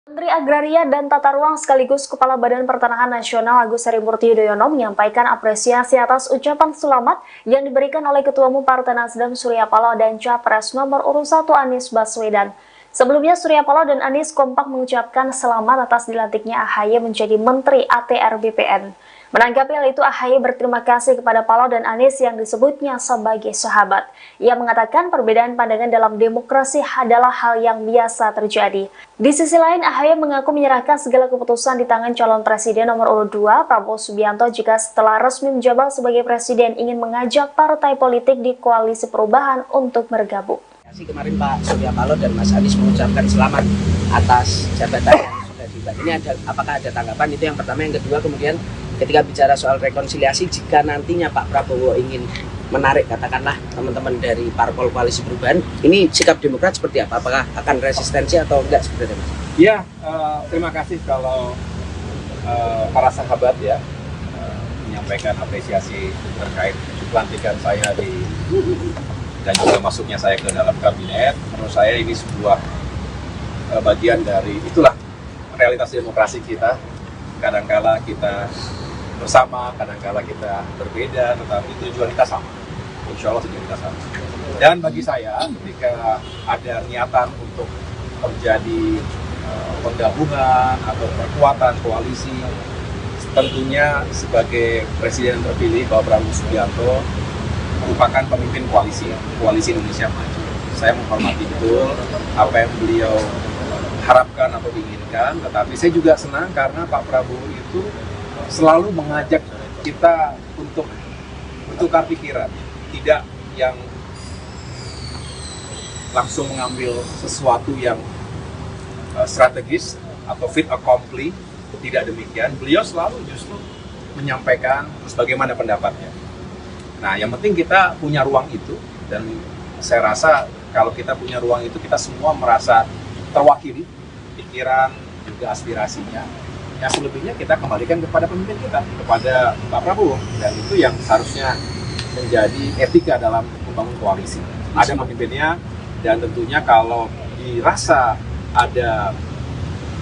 Menteri Agraria dan Tata Ruang sekaligus Kepala Badan Pertanahan Nasional Agus Harimurti Yudhoyono menyampaikan apresiasi atas ucapan selamat yang diberikan oleh Ketua Umum Partai Nasdem Surya Paloh dan Capres nomor urut 1 Anies Baswedan. Sebelumnya Surya Paloh dan Anies kompak mengucapkan selamat atas dilantiknya AHY menjadi Menteri ATR BPN. Menanggapi hal itu, AHY berterima kasih kepada Paloh dan Anies yang disebutnya sebagai sahabat. Ia mengatakan perbedaan pandangan dalam demokrasi adalah hal yang biasa terjadi. Di sisi lain, AHY mengaku menyerahkan segala keputusan di tangan calon presiden nomor urut 2, Prabowo Subianto, jika setelah resmi menjabat sebagai presiden ingin mengajak partai politik di koalisi perubahan untuk bergabung. Kemarin Pak Surya Paloh dan Mas Anies mengucapkan selamat atas jabatan yang sudah diemban. Ini apakah ada tanggapan? Itu yang pertama. Yang kedua, kemudian ketika bicara soal rekonsiliasi, jika nantinya Pak Prabowo ingin menarik katakanlah teman-teman dari parpol koalisi perubahan, ini sikap Demokrat seperti apa? Apakah akan resistensi atau enggak sebenarnya, Mas? Ya, terima kasih kalau para sahabat ya menyampaikan apresiasi terkait pelantikan saya dan juga masuknya saya ke dalam kabinet. Menurut saya ini sebuah bagian dari itulah realitas demokrasi kita. Kadangkala kita bersama, kadangkala kita berbeda, tetapi tujuan kita sama. Insya Allah tujuan kita sama. Dan bagi saya, ketika ada niatan untuk terjadi penggabungan atau perkuatan koalisi, tentunya sebagai presiden terpilih Bapak Prabowo Subianto merupakan pemimpin koalisi Indonesia Maju. Saya menghormati betul apa yang beliau harapkan atau inginkan, tetapi saya juga senang karena Pak Prabowo itu selalu mengajak kita untuk bertukar pikiran, tidak yang langsung mengambil sesuatu yang strategis atau fait accompli. Tidak demikian, beliau selalu justru menyampaikan bagaimana pendapatnya. Nah, yang penting kita punya ruang itu, dan saya rasa kalau kita punya ruang itu, kita semua merasa terwakili, pikiran, juga aspirasinya. Yang selebihnya kita kembalikan kepada pemimpin kita, kepada Pak Prabowo, dan itu yang harusnya menjadi etika dalam membangun koalisi. Ada pemimpinnya, dan tentunya kalau dirasa ada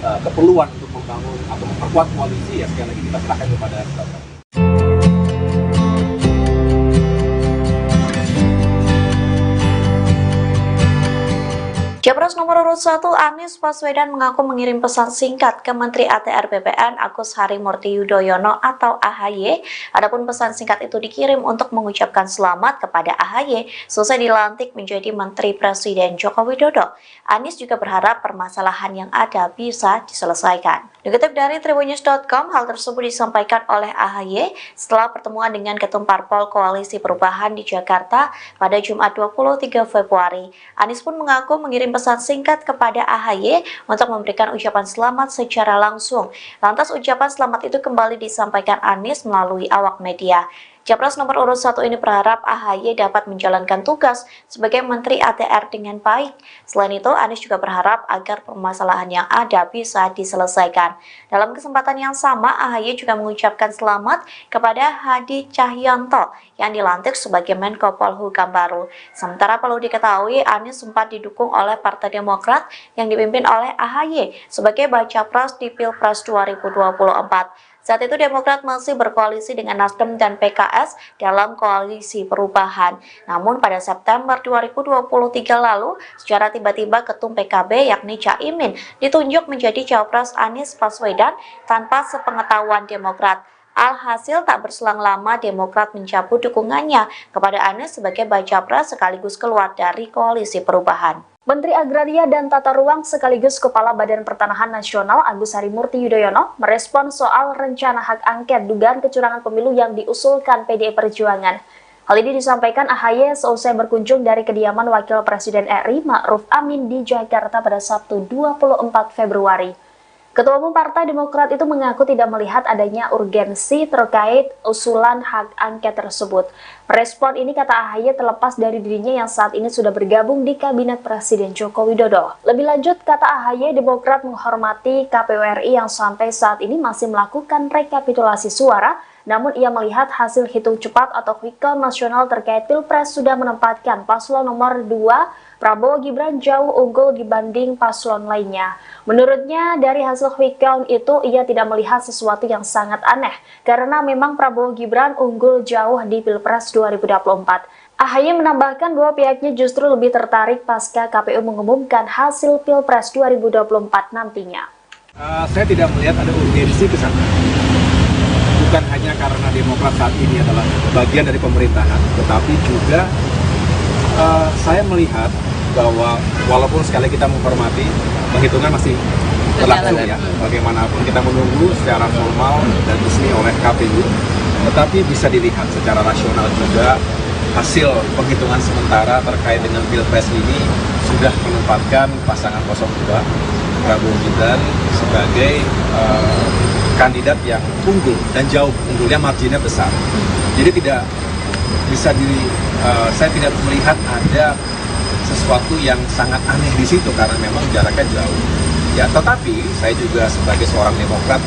keperluan untuk membangun atau memperkuat koalisi, ya sekali lagi kita serahkan kepada Pak Prabowo. Capres nomor urut 1 Anies Baswedan mengaku mengirim pesan singkat ke Menteri ATR BPN Agus Harimurti Yudhoyono atau AHY. Adapun pesan singkat itu dikirim untuk mengucapkan selamat kepada AHY selesai dilantik menjadi Menteri Presiden Joko Widodo. Anies juga berharap permasalahan yang ada bisa diselesaikan. Dikutip dari Tribunnews.com, hal tersebut disampaikan oleh AHY setelah pertemuan dengan Ketum Parpol Koalisi Perubahan di Jakarta pada Jumat 23 Februari. Anies pun mengaku mengirim pesan singkat kepada AHY untuk memberikan ucapan selamat secara langsung. Lantas ucapan selamat itu kembali disampaikan Anies melalui awak media. Capres nomor urut 1 ini berharap AHY dapat menjalankan tugas sebagai Menteri ATR dengan baik. Selain itu, Anies juga berharap agar permasalahan yang ada bisa diselesaikan. Dalam kesempatan yang sama, AHY juga mengucapkan selamat kepada Hadi Cahyanto yang dilantik sebagai Menko Polhukam baru. Sementara perlu diketahui, Anies sempat didukung oleh Partai Demokrat yang dipimpin oleh AHY sebagai baca pres di Pilpres 2024. Saat itu Demokrat masih berkoalisi dengan Nasdem dan PKS dalam koalisi perubahan. Namun pada September 2023 lalu, secara tiba-tiba Ketum PKB yakni Caimin ditunjuk menjadi Cawapres Anies Baswedan tanpa sepengetahuan Demokrat. Alhasil tak berselang lama Demokrat mencabut dukungannya kepada Anies sebagai baca pres sekaligus keluar dari koalisi perubahan. Menteri Agraria dan Tata Ruang sekaligus Kepala Badan Pertanahan Nasional Agus Harimurti Yudhoyono merespon soal rencana hak angket dugaan kecurangan pemilu yang diusulkan PDI Perjuangan. Hal ini disampaikan AHY seusai berkunjung dari kediaman Wakil Presiden RI Ma'ruf Amin di Jakarta pada Sabtu 24 Februari. Ketua Umum Partai Demokrat itu mengaku tidak melihat adanya urgensi terkait usulan hak angket tersebut. Respon ini, kata AHY, terlepas dari dirinya yang saat ini sudah bergabung di Kabinet Presiden Joko Widodo. Lebih lanjut, kata AHY, Demokrat menghormati KPU RI yang sampai saat ini masih melakukan rekapitulasi suara Namun ia melihat hasil hitung cepat atau quick count nasional terkait Pilpres sudah menempatkan paslon nomor 2 Prabowo Gibran jauh unggul dibanding paslon lainnya. Menurutnya, dari hasil quick count itu ia tidak melihat sesuatu yang sangat aneh karena memang Prabowo Gibran unggul jauh di Pilpres 2024. AHY menambahkan bahwa pihaknya justru lebih tertarik pasca KPU mengumumkan hasil Pilpres 2024 nantinya. Saya tidak melihat ada urgensi ke sana. Bukan hanya karena Demokrat saat ini adalah bagian dari pemerintahan, tetapi juga saya melihat bahwa walaupun sekali kita menghormati, penghitungan masih berlangsung ya. Bagaimanapun kita menunggu secara formal dan resmi oleh KPU, tetapi bisa dilihat secara rasional juga hasil penghitungan sementara terkait dengan Pilpres ini sudah menempatkan pasangan 02 Prabowo Gibran sebagai kandidat yang unggul dan jauh, unggulnya marginnya besar. Jadi tidak bisa saya tidak melihat ada sesuatu yang sangat aneh di situ karena memang jaraknya jauh. Ya, tetapi saya juga sebagai seorang Demokrat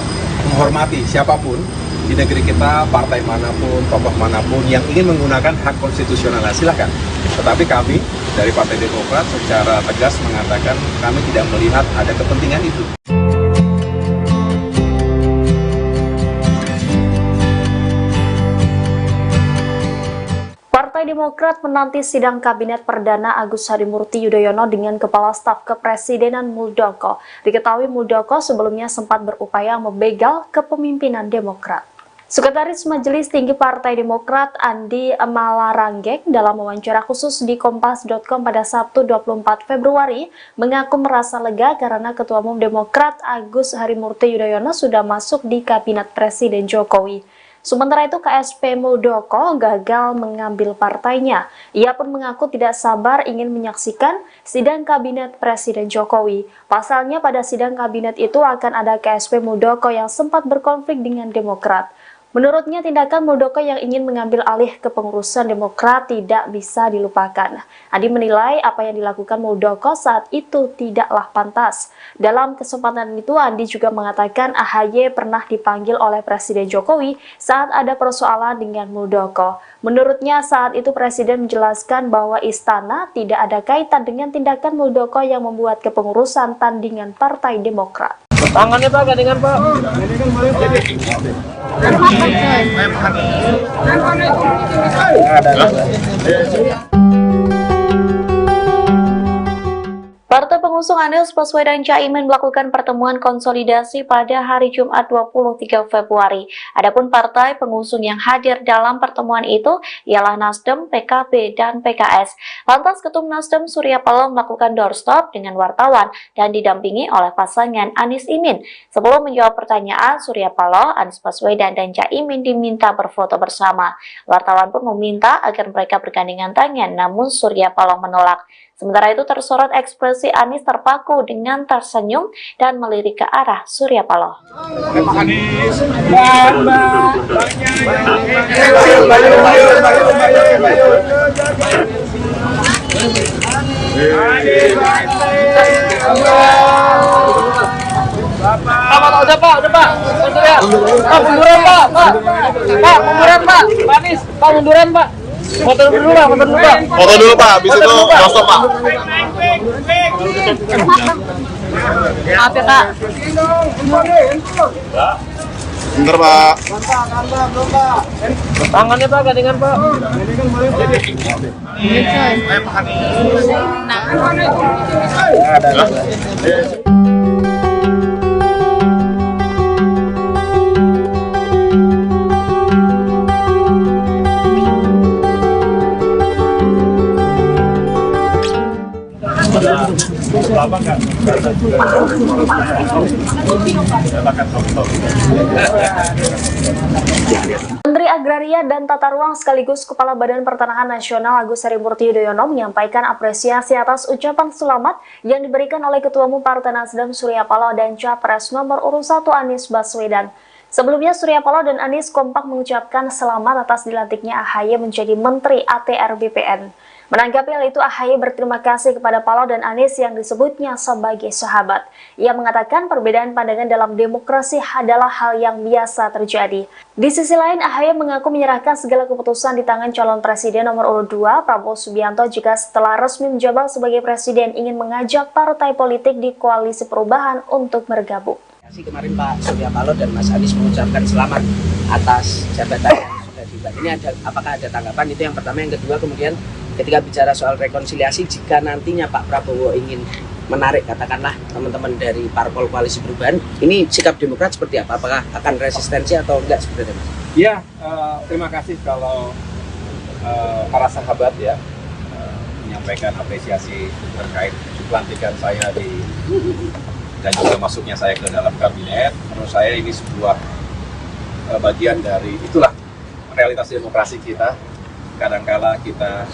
menghormati siapapun di negeri kita, partai manapun, tokoh manapun yang ingin menggunakan hak konstitusionalnya, silakan. Tetapi kami dari Partai Demokrat secara tegas mengatakan kami tidak melihat ada kepentingan itu. Partai Demokrat menanti sidang Kabinet Perdana Agus Harimurti Yudhoyono dengan Kepala Staf Kepresidenan Muldoko. Diketahui Muldoko sebelumnya sempat berupaya membegal kepemimpinan Demokrat. Sekretaris Majelis Tinggi Partai Demokrat Andi Malaranggeng dalam wawancara khusus di Kompas.com pada Sabtu 24 Februari mengaku merasa lega karena Ketua Umum Demokrat Agus Harimurti Yudhoyono sudah masuk di Kabinet Presiden Jokowi. Sementara itu KSP Muldoko gagal mengambil partainya. Ia pun mengaku tidak sabar ingin menyaksikan sidang Kabinet Presiden Jokowi. Pasalnya pada sidang Kabinet itu akan ada KSP Muldoko yang sempat berkonflik dengan Demokrat. Menurutnya, tindakan Muldoko yang ingin mengambil alih kepengurusan Demokrat tidak bisa dilupakan. Andi menilai apa yang dilakukan Muldoko saat itu tidaklah pantas. Dalam kesempatan itu, Andi juga mengatakan AHY pernah dipanggil oleh Presiden Jokowi saat ada persoalan dengan Muldoko. Menurutnya, saat itu Presiden menjelaskan bahwa istana tidak ada kaitan dengan tindakan Muldoko yang membuat kepengurusan tandingan Partai Demokrat. Tangannya Pak, gandengan Pak. Partai pengusung Anies Baswedan Caimin melakukan pertemuan konsolidasi pada hari Jumat 23 Februari. Adapun partai pengusung yang hadir dalam pertemuan itu ialah Nasdem, PKB, dan PKS. Lantas Ketum Nasdem Surya Paloh melakukan doorstop dengan wartawan dan didampingi oleh pasangan Anies Imin. Sebelum menjawab pertanyaan, Surya Paloh, Anies Baswedan, dan Caimin diminta berfoto bersama. Wartawan pun meminta agar mereka bergandengan tangan, namun Surya Paloh menolak. Sementara itu tersorot ekspresi Anies terpaku dengan tersenyum dan melirik ke arah Surya Paloh. Udah Pak. Munduran Pak. Pak, munduran Pak. Pak Anies, Pak munduran Pak. Foto dulu Pak. Foto dulu Pak, habis itu doorstop Pak. Maaf ya Kak. Bentar Pak. Tangannya Pak, gandengan Pak. Menteri Agraria dan Tata Ruang sekaligus Kepala Badan Pertanahan Nasional Agus Harimurti Yudhoyono menyampaikan apresiasi atas ucapan selamat yang diberikan oleh Ketua Umum Partai Nasdem Surya Paloh dan Capres nomor urut 1 Anies Baswedan. Sebelumnya Surya Paloh dan Anies kompak mengucapkan selamat atas dilantiknya AHY menjadi Menteri ATR BPN. Menanggapi hal itu, AHY berterima kasih kepada Paloh dan Anies yang disebutnya sebagai sahabat. Ia mengatakan perbedaan pandangan dalam demokrasi adalah hal yang biasa terjadi. Di sisi lain, AHY mengaku menyerahkan segala keputusan di tangan calon presiden nomor urut 2, Prabowo Subianto, jika setelah resmi menjabat sebagai presiden ingin mengajak partai politik di koalisi perubahan untuk bergabung. Kemarin Pak Surya Paloh dan Mas Anies mengucapkan selamat atas jabatan yang sudah diemban. Ini apakah ada tanggapan? Itu yang pertama. Yang kedua, kemudian ketika bicara soal rekonsiliasi, jika nantinya Pak Prabowo ingin menarik katakanlah teman-teman dari parpol koalisi perubahan, ini sikap Demokrat seperti apa? Apakah akan resistensi atau enggak sebenarnya, Mas? Ya, terima kasih kalau para sahabat ya menyampaikan apresiasi terkait pelantikan saya dan juga masuknya saya ke dalam kabinet. Menurut saya ini sebuah bagian dari itulah realitas demokrasi kita. Kadangkala kita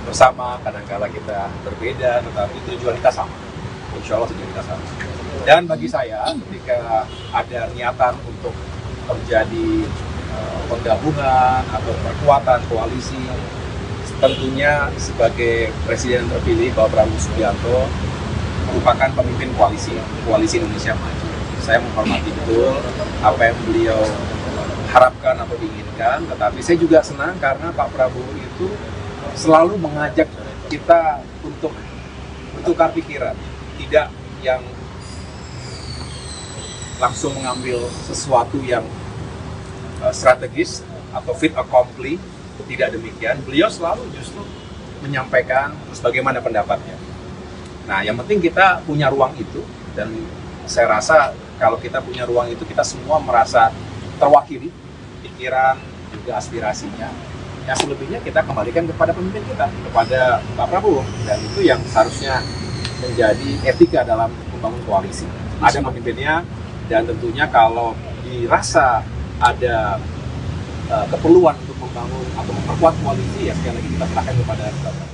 bersama, kadangkala kita berbeda, tetapi tujuan kita sama. Insya Allah tujuan kita sama. Dan bagi saya, ketika ada niatan untuk terjadi penggabungan atau perkuatan koalisi, tentunya sebagai presiden terpilih Bapak Prabowo Subianto merupakan pemimpin koalisi Indonesia Maju. Saya menghormati betul apa yang beliau harapkan atau diinginkan, tetapi saya juga senang karena Pak Prabowo itu selalu mengajak kita untuk bertukar pikiran, tidak yang langsung mengambil sesuatu yang strategis atau fit accompli. Tidak demikian, beliau selalu justru menyampaikan terus bagaimana pendapatnya. Nah, yang penting kita punya ruang itu, dan saya rasa kalau kita punya ruang itu, kita semua merasa terwakili pikiran juga aspirasinya. Ya, selebihnya kita kembalikan kepada pemimpin kita, kepada Pak Prabowo, dan itu yang seharusnya menjadi etika dalam membangun koalisi. Ada pemimpinnya, dan tentunya kalau dirasa ada keperluan untuk membangun atau memperkuat koalisi, ya sekali lagi kita serahkan kepada Pak Prabowo.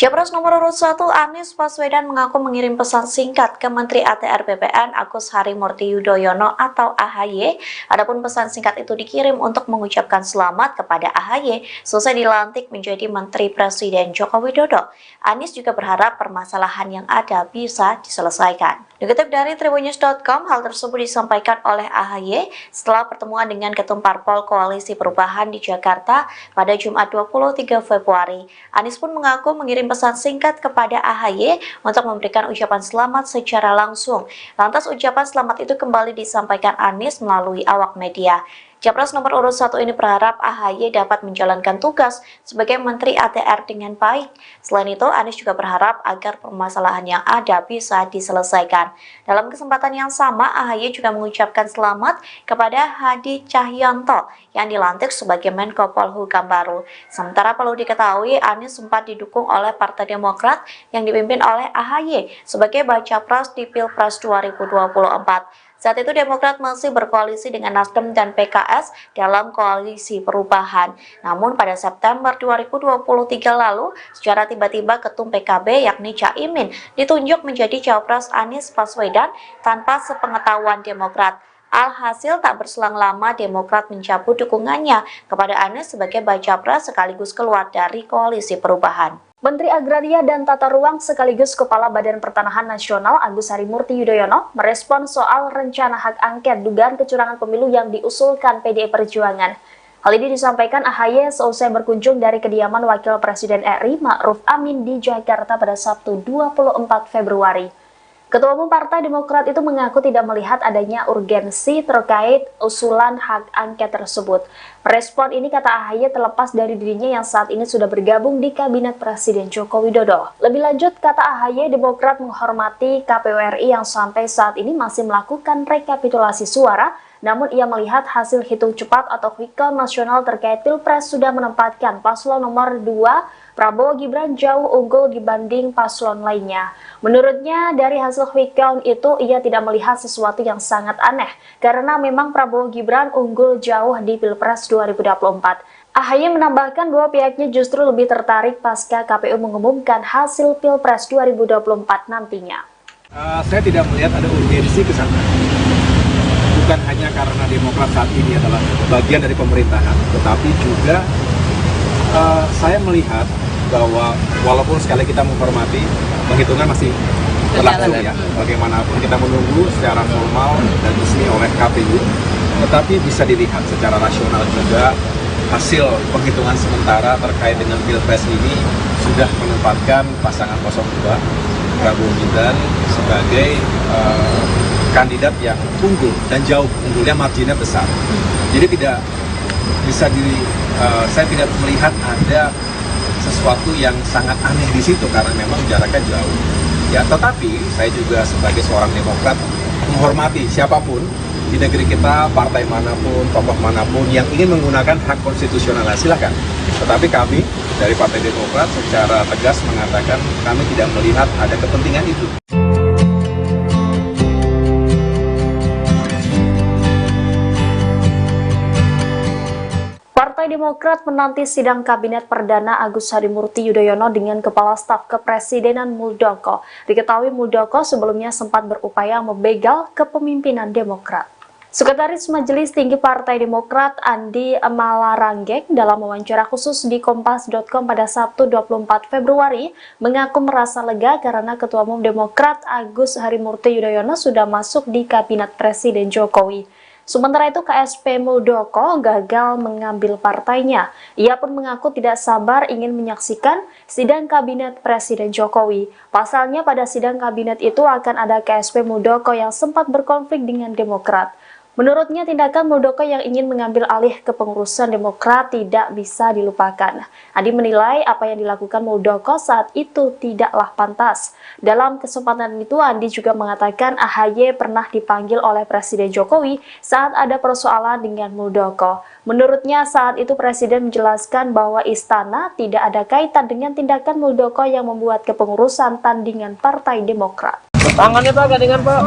Capres nomor urut 1 Anies Baswedan mengaku mengirim pesan singkat ke Menteri ATR BPN Agus Harimurti Yudhoyono atau AHY. Adapun pesan singkat itu dikirim untuk mengucapkan selamat kepada AHY selesai dilantik menjadi Menteri Presiden Joko Widodo. Anies juga berharap permasalahan yang ada bisa diselesaikan. Dikutip dari tribunnews.com, hal tersebut disampaikan oleh AHY setelah pertemuan dengan Ketum Parpol Koalisi Perubahan di Jakarta pada Jumat 23 Februari. Anies pun mengaku mengirim pesan singkat kepada AHY untuk memberikan ucapan selamat secara langsung. Lantas ucapan selamat itu kembali disampaikan Anies melalui awak media. Capres nomor urut 1 ini berharap AHY dapat menjalankan tugas sebagai Menteri ATR dengan baik. Selain itu, Anies juga berharap agar permasalahan yang ada bisa diselesaikan. Dalam kesempatan yang sama, AHY juga mengucapkan selamat kepada Hadi Cahyanto yang dilantik sebagai Menko Polhukam baru. Sementara perlu diketahui, Anies sempat didukung oleh Partai Demokrat yang dipimpin oleh AHY sebagai baca pres di Pilpres 2024. Saat itu Demokrat masih berkoalisi dengan Nasdem dan PKS dalam koalisi perubahan. Namun pada September 2023 lalu, secara tiba-tiba Ketum PKB yakni Caimin ditunjuk menjadi Cawapres Anies Baswedan tanpa sepengetahuan Demokrat. Alhasil tak berselang lama Demokrat mencabut dukungannya kepada Anies sebagai baca pres sekaligus keluar dari koalisi perubahan. Menteri Agraria dan Tata Ruang sekaligus Kepala Badan Pertanahan Nasional Agus Harimurti Yudhoyono merespon soal rencana hak angket dugaan kecurangan pemilu yang diusulkan PDI Perjuangan. Hal ini disampaikan AHY seusai berkunjung dari kediaman Wakil Presiden RI Ma'ruf Amin di Jakarta pada Sabtu 24 Februari. Ketua Umum Partai Demokrat itu mengaku tidak melihat adanya urgensi terkait usulan hak angket tersebut. Merespon ini, kata AHY, terlepas dari dirinya yang saat ini sudah bergabung di Kabinet Presiden Joko Widodo. Lebih lanjut, kata AHY, Demokrat menghormati KPU RI yang sampai saat ini masih melakukan rekapitulasi suara, namun ia melihat hasil hitung cepat atau quick count nasional terkait Pilpres sudah menempatkan paslon nomor 2 Prabowo Gibran jauh unggul dibanding paslon lainnya. Menurutnya, dari hasil quick count itu ia tidak melihat sesuatu yang sangat aneh, karena memang Prabowo Gibran unggul jauh di Pilpres 2024. AHY menambahkan bahwa pihaknya justru lebih tertarik pasca KPU mengumumkan hasil Pilpres 2024 nantinya. Saya tidak melihat ada urgensi ke sana. bukan hanya karena Demokrat saat ini adalah bagian dari pemerintahan, tetapi juga saya melihat bahwa walaupun sekali kita menghormati, penghitungan masih berlangsung ya, bagaimanapun kita menunggu secara formal dan resmi oleh KPU, tetapi bisa dilihat secara rasional juga hasil penghitungan sementara terkait dengan Pilpres ini sudah menempatkan pasangan 02 Prabowo Gibran sebagai kandidat yang unggul dan jauh, unggulnya marginnya besar. Jadi tidak bisa saya tidak melihat ada sesuatu yang sangat aneh di situ karena memang jaraknya jauh. Ya, tetapi saya juga sebagai seorang Demokrat menghormati siapapun di negeri kita, partai manapun, tokoh manapun yang ingin menggunakan hak konstitusional, silakan. Tetapi kami dari Partai Demokrat secara tegas mengatakan kami tidak melihat ada kepentingan itu. Partai Demokrat menanti sidang Kabinet Perdana Agus Harimurti Yudhoyono dengan Kepala Staf Kepresidenan Muldoko. Diketahui Muldoko sebelumnya sempat berupaya membegal kepemimpinan Demokrat. Sekretaris Majelis Tinggi Partai Demokrat Andi Malaranggeng dalam wawancara khusus di Kompas.com pada Sabtu 24 Februari mengaku merasa lega karena Ketua Umum Demokrat Agus Harimurti Yudhoyono sudah masuk di Kabinet Presiden Jokowi. Sementara itu KSP Muldoko gagal mengambil partainya. Ia pun mengaku tidak sabar ingin menyaksikan sidang Kabinet Presiden Jokowi. Pasalnya pada sidang Kabinet itu akan ada KSP Muldoko yang sempat berkonflik dengan Demokrat. Menurutnya tindakan Muldoko yang ingin mengambil alih kepengurusan Demokrat tidak bisa dilupakan. Andi menilai apa yang dilakukan Muldoko saat itu tidaklah pantas. Dalam kesempatan itu Andi juga mengatakan AHY pernah dipanggil oleh Presiden Jokowi saat ada persoalan dengan Muldoko. Menurutnya saat itu Presiden menjelaskan bahwa istana tidak ada kaitan dengan tindakan Muldoko yang membuat kepengurusan tandingan Partai Demokrat. Tangannya Pak, gandengan Pak.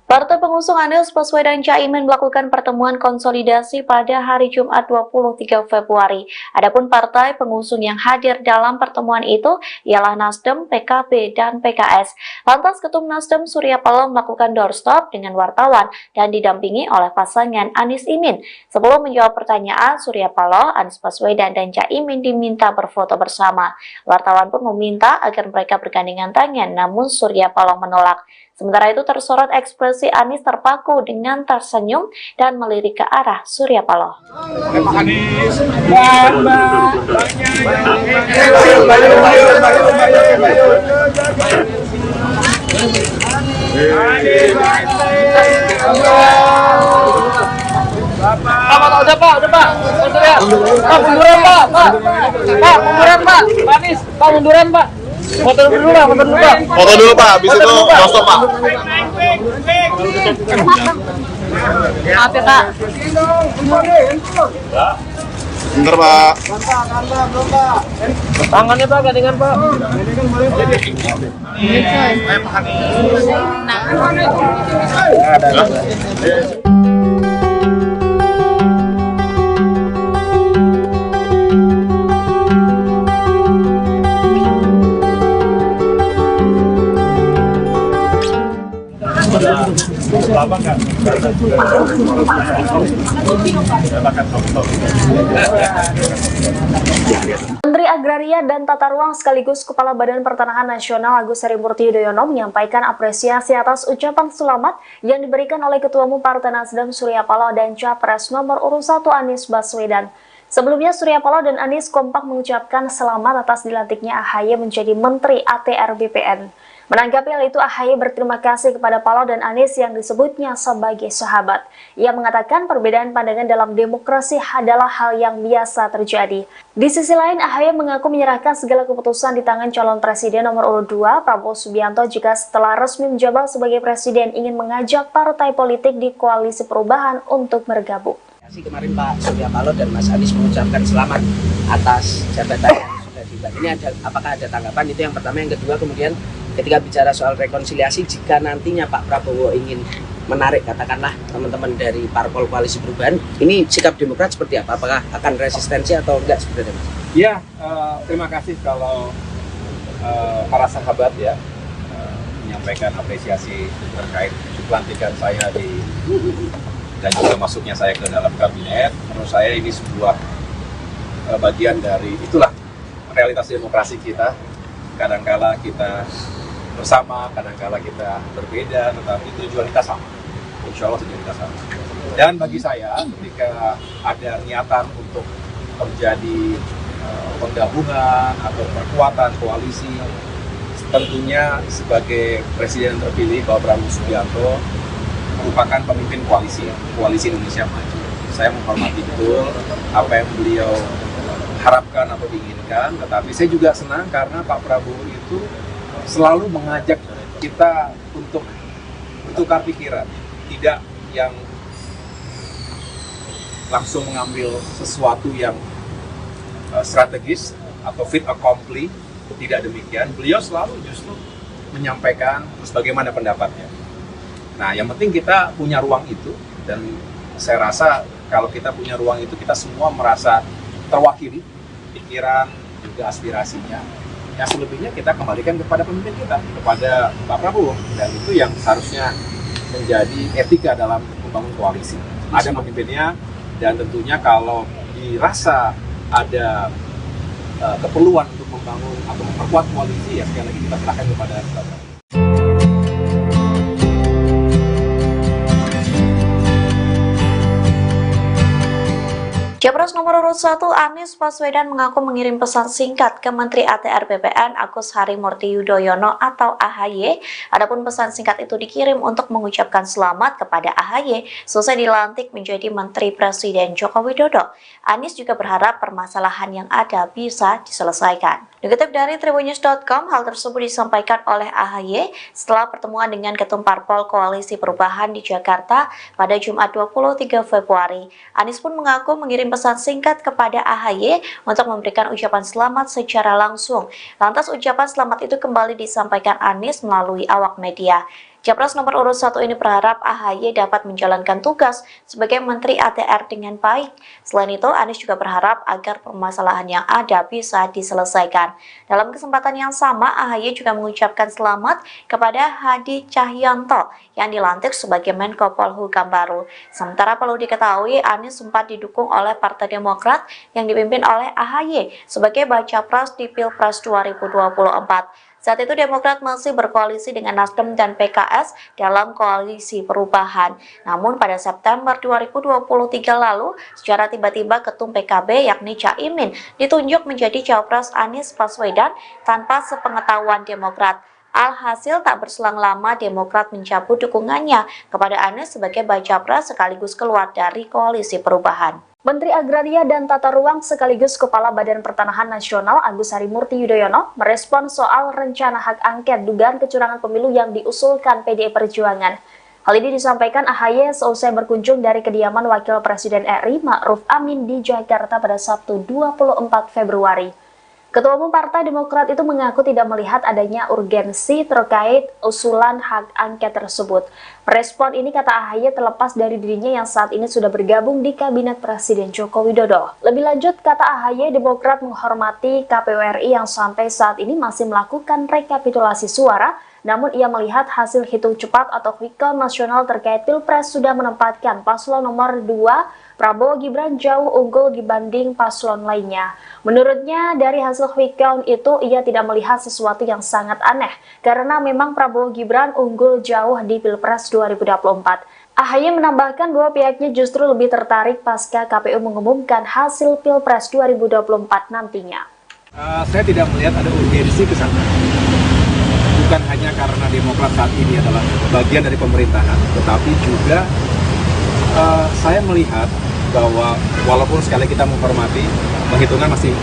Partai pengusung Anies Baswedan Caimin melakukan pertemuan konsolidasi pada hari Jumat 23 Februari. Adapun partai pengusung yang hadir dalam pertemuan itu ialah Nasdem, PKB, dan PKS. Lantas Ketum Nasdem Surya Paloh melakukan doorstop dengan wartawan dan didampingi oleh pasangan Anies Imin. Sebelum menjawab pertanyaan, Surya Paloh, Anies Baswedan, dan Caimin diminta berfoto bersama. Wartawan pun meminta agar mereka bergandengan tangan, namun Surya Paloh menolak. Sementara itu tersorot ekspresi Anies terpaku dengan tersenyum dan melirik ke arah Surya Paloh. Udah Pak. Munduran Pak. Munduran Pak. Anies, Pak munduran Pak. Foto dulu Pak. Foto dulu Pak, habis itu stop Pak. Maaf ya Kak. Bentar Pak. Tangannya Pak, gandengan Pak. Menteri Agraria dan Tata Ruang sekaligus Kepala Badan Pertanahan Nasional Agus Harimurti Yudhoyono menyampaikan apresiasi atas ucapan selamat yang diberikan oleh Ketua Umum Partai Nasdem Surya Paloh dan Capres nomor urut 1 Anies Baswedan. Sebelumnya Surya Paloh dan Anies kompak mengucapkan selamat atas dilantiknya AHY menjadi Menteri ATR BPN. Menanggapi hal itu, AHY berterima kasih kepada Paloh dan Anies yang disebutnya sebagai sahabat. Ia mengatakan perbedaan pandangan dalam demokrasi adalah hal yang biasa terjadi. Di sisi lain, AHY mengaku menyerahkan segala keputusan di tangan calon presiden nomor urut 2, Prabowo Subianto, jika setelah resmi menjabat sebagai presiden ingin mengajak partai politik di koalisi perubahan untuk bergabung. Kemarin Pak Surya Paloh dan Mas Anies mengucapkan selamat atas jabatan yang sudah diemban. Ini apakah ada tanggapan? Itu yang pertama. Yang kedua, kemudian ketika bicara soal rekonsiliasi, jika nantinya Pak Prabowo ingin menarik katakanlah teman-teman dari parpol koalisi perubahan, ini sikap Demokrat seperti apa? Apakah akan resistensi atau enggak sebenarnya, Mas? Ya, terima kasih kalau para sahabat ya menyampaikan apresiasi terkait pelantikan saya dan juga masuknya saya ke dalam kabinet. Menurut saya ini sebuah bagian dari itulah realitas demokrasi kita. Kadangkala kita bersama, kadangkala kita berbeda, tetapi tujuan kita sama. Insya Allah tujuan kita sama. Dan bagi saya, ketika ada niatan untuk terjadi penggabungan atau perkuatan koalisi, tentunya sebagai Presiden terpilih Bapak Prabowo Subianto merupakan pemimpin koalisi Indonesia Maju. Saya menghormati betul apa yang beliau harapkan atau inginkan, tetapi saya juga senang karena Pak Prabowo itu selalu mengajak kita untuk bertukar pikiran, tidak yang langsung mengambil sesuatu yang strategis atau fit accompli. Tidak demikian, beliau selalu justru menyampaikan bagaimana pendapatnya. Nah, yang penting kita punya ruang itu, dan saya rasa kalau kita punya ruang itu, kita semua merasa terwakili pikiran juga aspirasinya. Yang selebihnya kita kembalikan kepada pemimpin kita, kepada Pak Prabowo, dan itu yang seharusnya menjadi etika dalam membangun koalisi. Ada pemimpinnya, dan tentunya kalau dirasa ada keperluan untuk membangun atau memperkuat koalisi, ya sekali lagi kita serahkan kepada Pak Prabowo. Capres nomor urut 1 Anies Baswedan mengaku mengirim pesan singkat ke Menteri ATR BPN Agus Harimurti Yudhoyono atau AHY. Adapun pesan singkat itu dikirim untuk mengucapkan selamat kepada AHY selesai dilantik menjadi Menteri Presiden Joko Widodo. Anies juga berharap permasalahan yang ada bisa diselesaikan. Dikutip dari Tribunnews.com, hal tersebut disampaikan oleh AHY setelah pertemuan dengan Ketum Parpol Koalisi Perubahan di Jakarta pada Jumat 23 Februari. Anies pun mengaku mengirim pesan singkat kepada AHY untuk memberikan ucapan selamat secara langsung. Lantas ucapan selamat itu kembali disampaikan Anies melalui awak media. Capres nomor urut 1 ini berharap AHY dapat menjalankan tugas sebagai Menteri ATR dengan baik. Selain itu, Anies juga berharap agar permasalahan yang ada bisa diselesaikan. Dalam kesempatan yang sama, AHY juga mengucapkan selamat kepada Hadi Cahyanto yang dilantik sebagai Menko Polhukam baru. Sementara perlu diketahui, Anies sempat didukung oleh Partai Demokrat yang dipimpin oleh AHY sebagai baca pres di Pilpres 2024. Saat itu Demokrat masih berkoalisi dengan Nasdem dan PKS dalam koalisi perubahan. Namun pada September 2023 lalu, secara tiba-tiba Ketum PKB yakni Caimin ditunjuk menjadi Cawapres Anies Baswedan tanpa sepengetahuan Demokrat. Alhasil tak berselang lama Demokrat mencabut dukungannya kepada Anies sebagai baca pres sekaligus keluar dari koalisi perubahan. Menteri Agraria dan Tata Ruang sekaligus Kepala Badan Pertanahan Nasional Agus Harimurti Yudhoyono merespon soal rencana hak angket dugaan kecurangan pemilu yang diusulkan PDI Perjuangan. Hal ini disampaikan AHY seusai berkunjung dari kediaman Wakil Presiden RI Ma'ruf Amin di Jakarta pada Sabtu 24 Februari. Ketua Umum Partai Demokrat itu mengaku tidak melihat adanya urgensi terkait usulan hak angket tersebut. Respon ini kata AHY terlepas dari dirinya yang saat ini sudah bergabung di Kabinet Presiden Joko Widodo. Lebih lanjut, kata AHY, Demokrat menghormati KPU RI yang sampai saat ini masih melakukan rekapitulasi suara, namun ia melihat hasil hitung cepat atau quick count nasional terkait Pilpres sudah menempatkan paslon nomor 2 Prabowo Gibran jauh unggul dibanding paslon lainnya. Menurutnya, dari hasil quick count itu ia tidak melihat sesuatu yang sangat aneh, karena memang Prabowo Gibran unggul jauh di Pilpres 2024. AHY menambahkan bahwa pihaknya justru lebih tertarik pasca KPU mengumumkan hasil Pilpres 2024 nantinya. Saya tidak melihat ada urgensi ke sana. Bukan hanya karena Demokrat saat ini adalah bagian dari pemerintahan, tetapi juga saya melihat bahwa walaupun sekali kita menghormati, penghitungan masih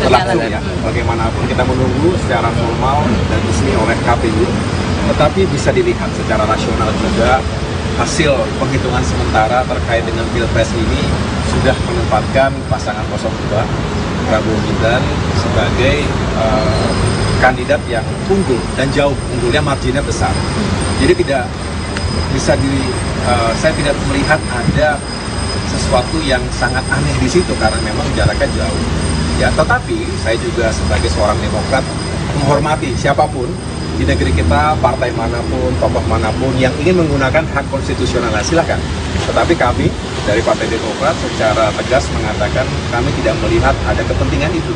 berlangsung ya, bagaimanapun kita menunggu secara formal dan resmi oleh KPU, tetapi bisa dilihat secara rasional juga hasil penghitungan sementara terkait dengan Pilpres ini sudah menempatkan pasangan 02 Prabowo Gibran sebagai kandidat yang unggul dan jauh, unggulnya marginnya besar. Jadi tidak saya tidak melihat ada sesuatu yang sangat aneh di situ karena memang jaraknya jauh. Ya, tetapi saya juga sebagai seorang Demokrat menghormati siapapun di negeri kita, partai manapun, tokoh manapun yang ingin menggunakan hak konstitusional, silakan. Tetapi kami dari Partai Demokrat secara tegas mengatakan kami tidak melihat ada kepentingan itu.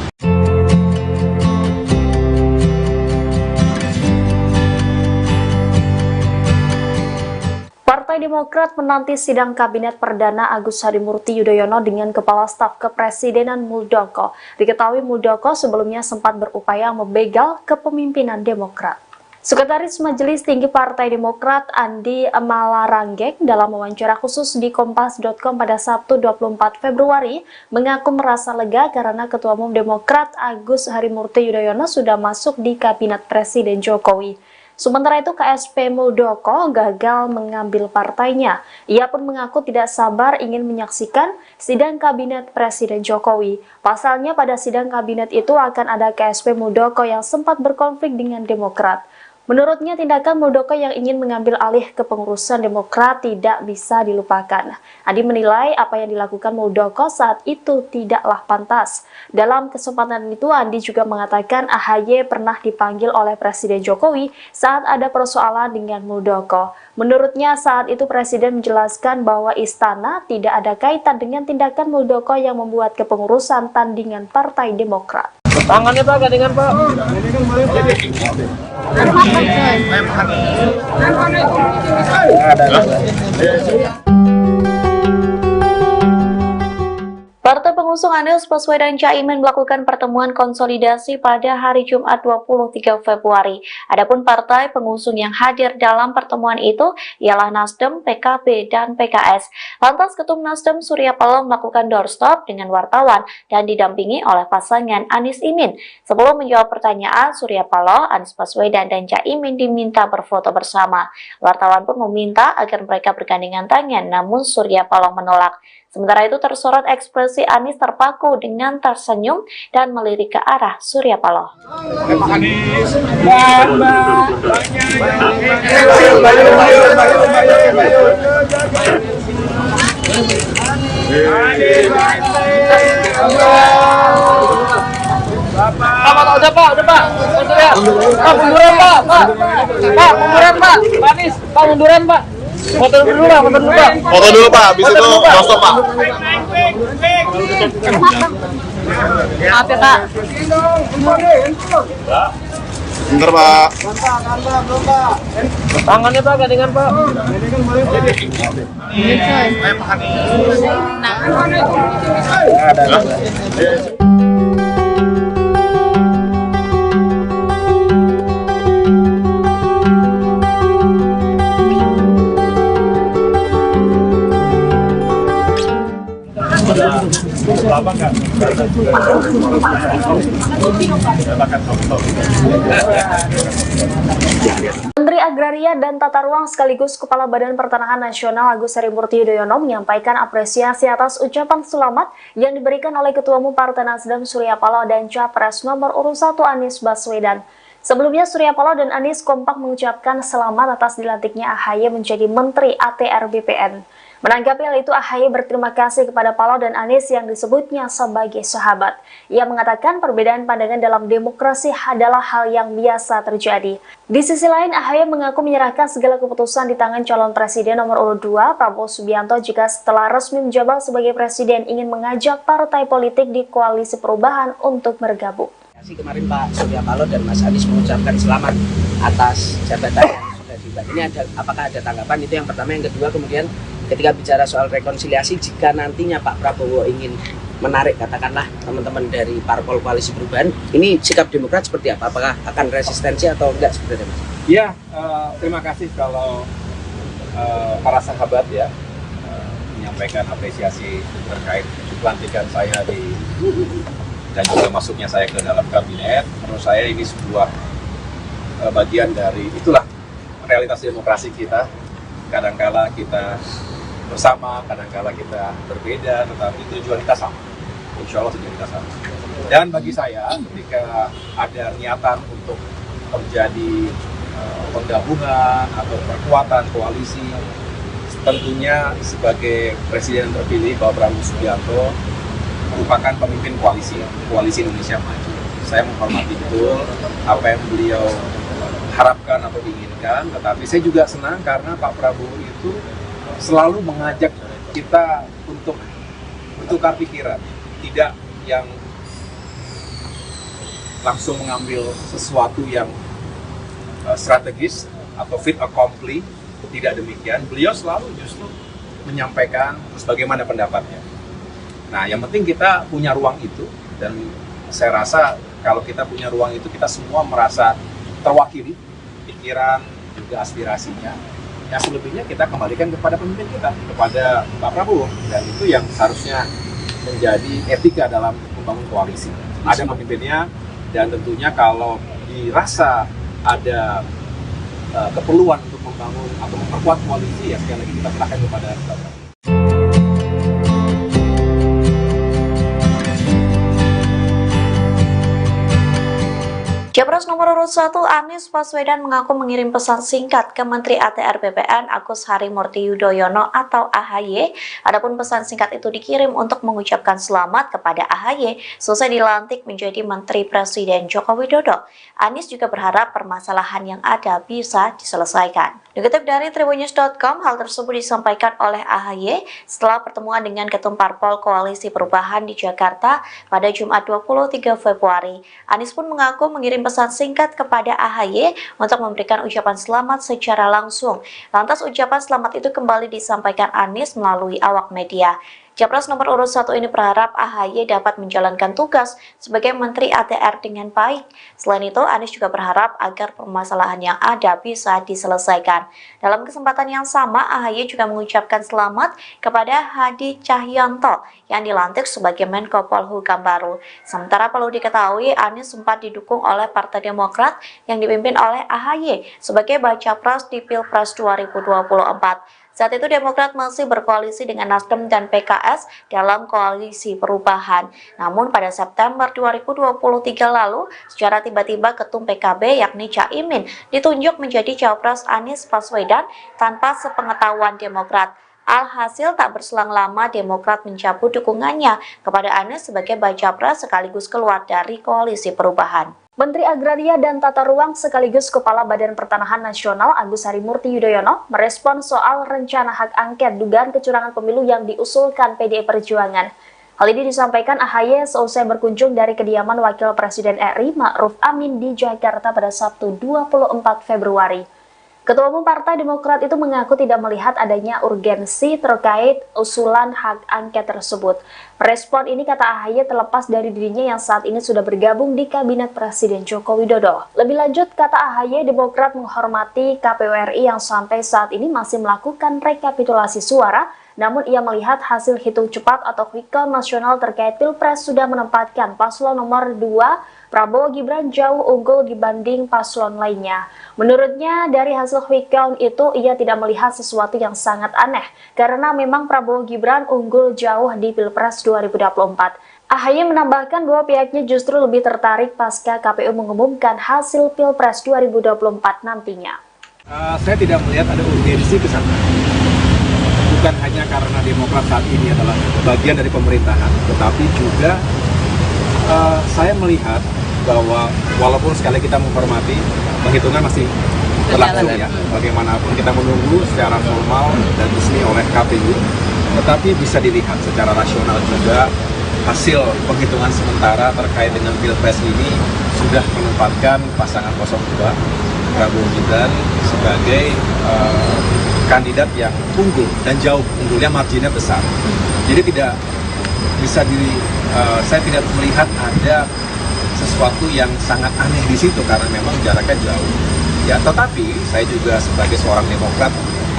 Partai Demokrat menanti sidang Kabinet Perdana Agus Harimurti Yudhoyono dengan Kepala Staf Kepresidenan Muldoko. Diketahui Muldoko sebelumnya sempat berupaya membegal kepemimpinan Demokrat. Sekretaris Majelis Tinggi Partai Demokrat Andi Malaranggeng dalam wawancara khusus di Kompas.com pada Sabtu 24 Februari mengaku merasa lega karena Ketua Umum Demokrat Agus Harimurti Yudhoyono sudah masuk di Kabinet Presiden Jokowi. Sementara itu KSP Muldoko gagal mengambil partainya. Ia pun mengaku tidak sabar ingin menyaksikan sidang Kabinet Presiden Jokowi. Pasalnya pada sidang Kabinet itu akan ada KSP Muldoko yang sempat berkonflik dengan Demokrat. Menurutnya, tindakan Muldoko yang ingin mengambil alih kepengurusan Demokrat tidak bisa dilupakan. Adi menilai apa yang dilakukan Muldoko saat itu tidaklah pantas. Dalam kesempatan itu, Andi juga mengatakan AHY pernah dipanggil oleh Presiden Jokowi saat ada persoalan dengan Muldoko. Menurutnya, saat itu Presiden menjelaskan bahwa istana tidak ada kaitan dengan tindakan Muldoko yang membuat kepengurusan tandingan Partai Demokrat. Tangannya Pak, gandengan Pak. Partai pengusung Anies Baswedan Caimin melakukan pertemuan konsolidasi pada hari Jumat 23 Februari. Adapun partai pengusung yang hadir dalam pertemuan itu ialah Nasdem, PKB, dan PKS. Lantas Ketum Nasdem Surya Paloh melakukan doorstop dengan wartawan dan didampingi oleh pasangan Anies Imin. Sebelum menjawab pertanyaan, Surya Paloh, Anies Baswedan, dan Caimin diminta berfoto bersama. Wartawan pun meminta agar mereka bergandengan tangan, namun Surya Paloh menolak. Sementara itu tersorot ekspresi Anies terpaku dengan tersenyum dan melirik ke arah Surya Paloh. Udah Pak. Munduran Pak. Munduran Pak. Anies, Pak munduran Pak. Foto dulu Pak. Foto dulu Pak, habis itu stop Pak. Maaf ya Pak. Bentar Pak. Tangannya Pak, gandengan Pak. Menteri Agraria dan Tata Ruang sekaligus Kepala Badan Pertanahan Nasional Agus Harimurti Yudhoyono menyampaikan apresiasi atas ucapan selamat yang diberikan oleh Ketua Umum Partai Nasdem Surya Paloh dan Capres nomor urut 1 Anies Baswedan. Sebelumnya Surya Paloh dan Anies kompak mengucapkan selamat atas dilantiknya AHY menjadi Menteri ATR BPN. Menanggapi hal itu, AHY berterima kasih kepada Paloh dan Anies yang disebutnya sebagai sahabat. Ia mengatakan perbedaan pandangan dalam demokrasi adalah hal yang biasa terjadi. Di sisi lain, AHY mengaku menyerahkan segala keputusan di tangan calon presiden nomor urut 2, Prabowo Subianto, jika setelah resmi menjabat sebagai presiden ingin mengajak partai politik di koalisi perubahan untuk bergabung. Kemarin Pak Surya Paloh dan Mas Anies mengucapkan selamat atas jabatan yang sudah diemban. Ini apakah ada tanggapan? Itu yang pertama. Yang kedua, kemudian ketika bicara soal rekonsiliasi, jika nantinya Pak Prabowo ingin menarik katakanlah teman-teman dari parpol koalisi perubahan, ini sikap Demokrat seperti apa? Apakah akan resistensi atau enggak sebenarnya Mas? Ya, terima kasih kalau para sahabat ya menyampaikan apresiasi terkait pelantikan saya dan juga masuknya saya ke dalam kabinet. Menurut saya ini sebuah bagian dari itulah realitas demokrasi kita. Kadangkala kita bersama, kadangkala kita berbeda, tetapi tujuan kita sama. Insya Allah tujuan kita sama. Dan bagi saya, ketika ada niatan untuk terjadi penggabungan atau perkuatan koalisi. Tentunya sebagai Presiden terpilih Bapak Prabowo Subianto merupakan pemimpin koalisi Indonesia Maju. Saya menghormati betul apa yang beliau harapkan atau inginkan, tetapi saya juga senang karena Pak Prabowo itu selalu mengajak kita untuk bertukar pikiran, tidak yang langsung mengambil sesuatu yang strategis atau fit accompli. Tidak demikian, beliau selalu justru menyampaikan terus bagaimana pendapatnya. Nah, yang penting kita punya ruang itu, dan saya rasa kalau kita punya ruang itu, kita semua merasa terwakili, pikiran, juga aspirasinya. Ya, selebihnya kita kembalikan kepada pemimpin kita, kepada Pak Prabowo, dan itu yang harusnya menjadi etika dalam membangun koalisi. Ada pemimpinnya, dan tentunya kalau dirasa ada keperluan untuk membangun atau memperkuat koalisi, ya sekali lagi kita serahkan kepada Pak Prabowo. Capres nomor urut 1 Anies Baswedan mengaku mengirim pesan singkat ke Menteri ATR BPN Agus Harimurti Yudhoyono atau AHY. Adapun pesan singkat itu dikirim untuk mengucapkan selamat kepada AHY selesai dilantik menjadi Menteri Presiden Joko Widodo. Anies juga berharap permasalahan yang ada bisa diselesaikan. Dikutip dari tribunnews.com, hal tersebut disampaikan oleh AHY setelah pertemuan dengan Ketum Parpol Koalisi Perubahan di Jakarta pada Jumat 23 Februari. Anies pun mengaku mengirim pesan singkat kepada AHY untuk memberikan ucapan selamat secara langsung. Lantas ucapan selamat itu kembali disampaikan Anies melalui awak media. Capres nomor urut 1 ini berharap AHY dapat menjalankan tugas sebagai Menteri ATR dengan baik. Selain itu, Anies juga berharap agar permasalahan yang ada bisa diselesaikan. Dalam kesempatan yang sama, AHY juga mengucapkan selamat kepada Hadi Cahyanto yang dilantik sebagai Menko Polhukam baru. Sementara perlu diketahui, Anies sempat didukung oleh Partai Demokrat yang dipimpin oleh AHY sebagai baca pres di Pilpres 2024. Saat itu Demokrat masih berkoalisi dengan Nasdem dan PKS dalam koalisi perubahan. Namun pada September 2023 lalu, secara tiba-tiba Ketum PKB yakni Caimin ditunjuk menjadi Cawapres Anies Baswedan tanpa sepengetahuan Demokrat. Alhasil tak berselang lama Demokrat mencabut dukungannya kepada Anies sebagai baca pres sekaligus keluar dari koalisi perubahan. Menteri Agraria dan Tata Ruang sekaligus Kepala Badan Pertanahan Nasional Agus Harimurti Yudhoyono merespon soal rencana hak angket dugaan kecurangan pemilu yang diusulkan PDI Perjuangan. Hal ini disampaikan AHY seusai berkunjung dari kediaman Wakil Presiden RI Ma'ruf Amin di Jakarta pada Sabtu 24 Februari. Ketua Umum Partai Demokrat itu mengaku tidak melihat adanya urgensi terkait usulan hak angket tersebut. Respon ini kata AHY terlepas dari dirinya yang saat ini sudah bergabung di Kabinet Presiden Joko Widodo. Lebih lanjut, kata AHY, Demokrat menghormati KPU RI yang sampai saat ini masih melakukan rekapitulasi suara, namun ia melihat hasil hitung cepat atau quick count nasional terkait Pilpres sudah menempatkan paslon nomor 2 Prabowo Gibran jauh unggul dibanding paslon lainnya. Menurutnya, dari hasil quick count itu ia tidak melihat sesuatu yang sangat aneh, karena memang Prabowo Gibran unggul jauh di Pilpres 2024. AHY menambahkan bahwa pihaknya justru lebih tertarik pasca KPU mengumumkan hasil Pilpres 2024 nantinya. Saya tidak melihat ada urgensi ke sana. Bukan hanya karena Demokrat saat ini adalah bagian dari pemerintahan, tetapi juga saya melihat bahwa walaupun sekali kita menghormati, penghitungan masih berlangsung ya, bagaimanapun kita menunggu secara formal dan resmi oleh KPU, tetapi bisa dilihat secara rasional juga hasil penghitungan sementara terkait dengan Pilpres ini sudah menempatkan pasangan 02 Prabowo Gibran sebagai kandidat yang unggul dan jauh, unggulnya marginnya besar. Jadi tidak bisa saya tidak melihat ada sesuatu yang sangat aneh di situ karena memang jaraknya jauh. Ya, tetapi saya juga sebagai seorang Demokrat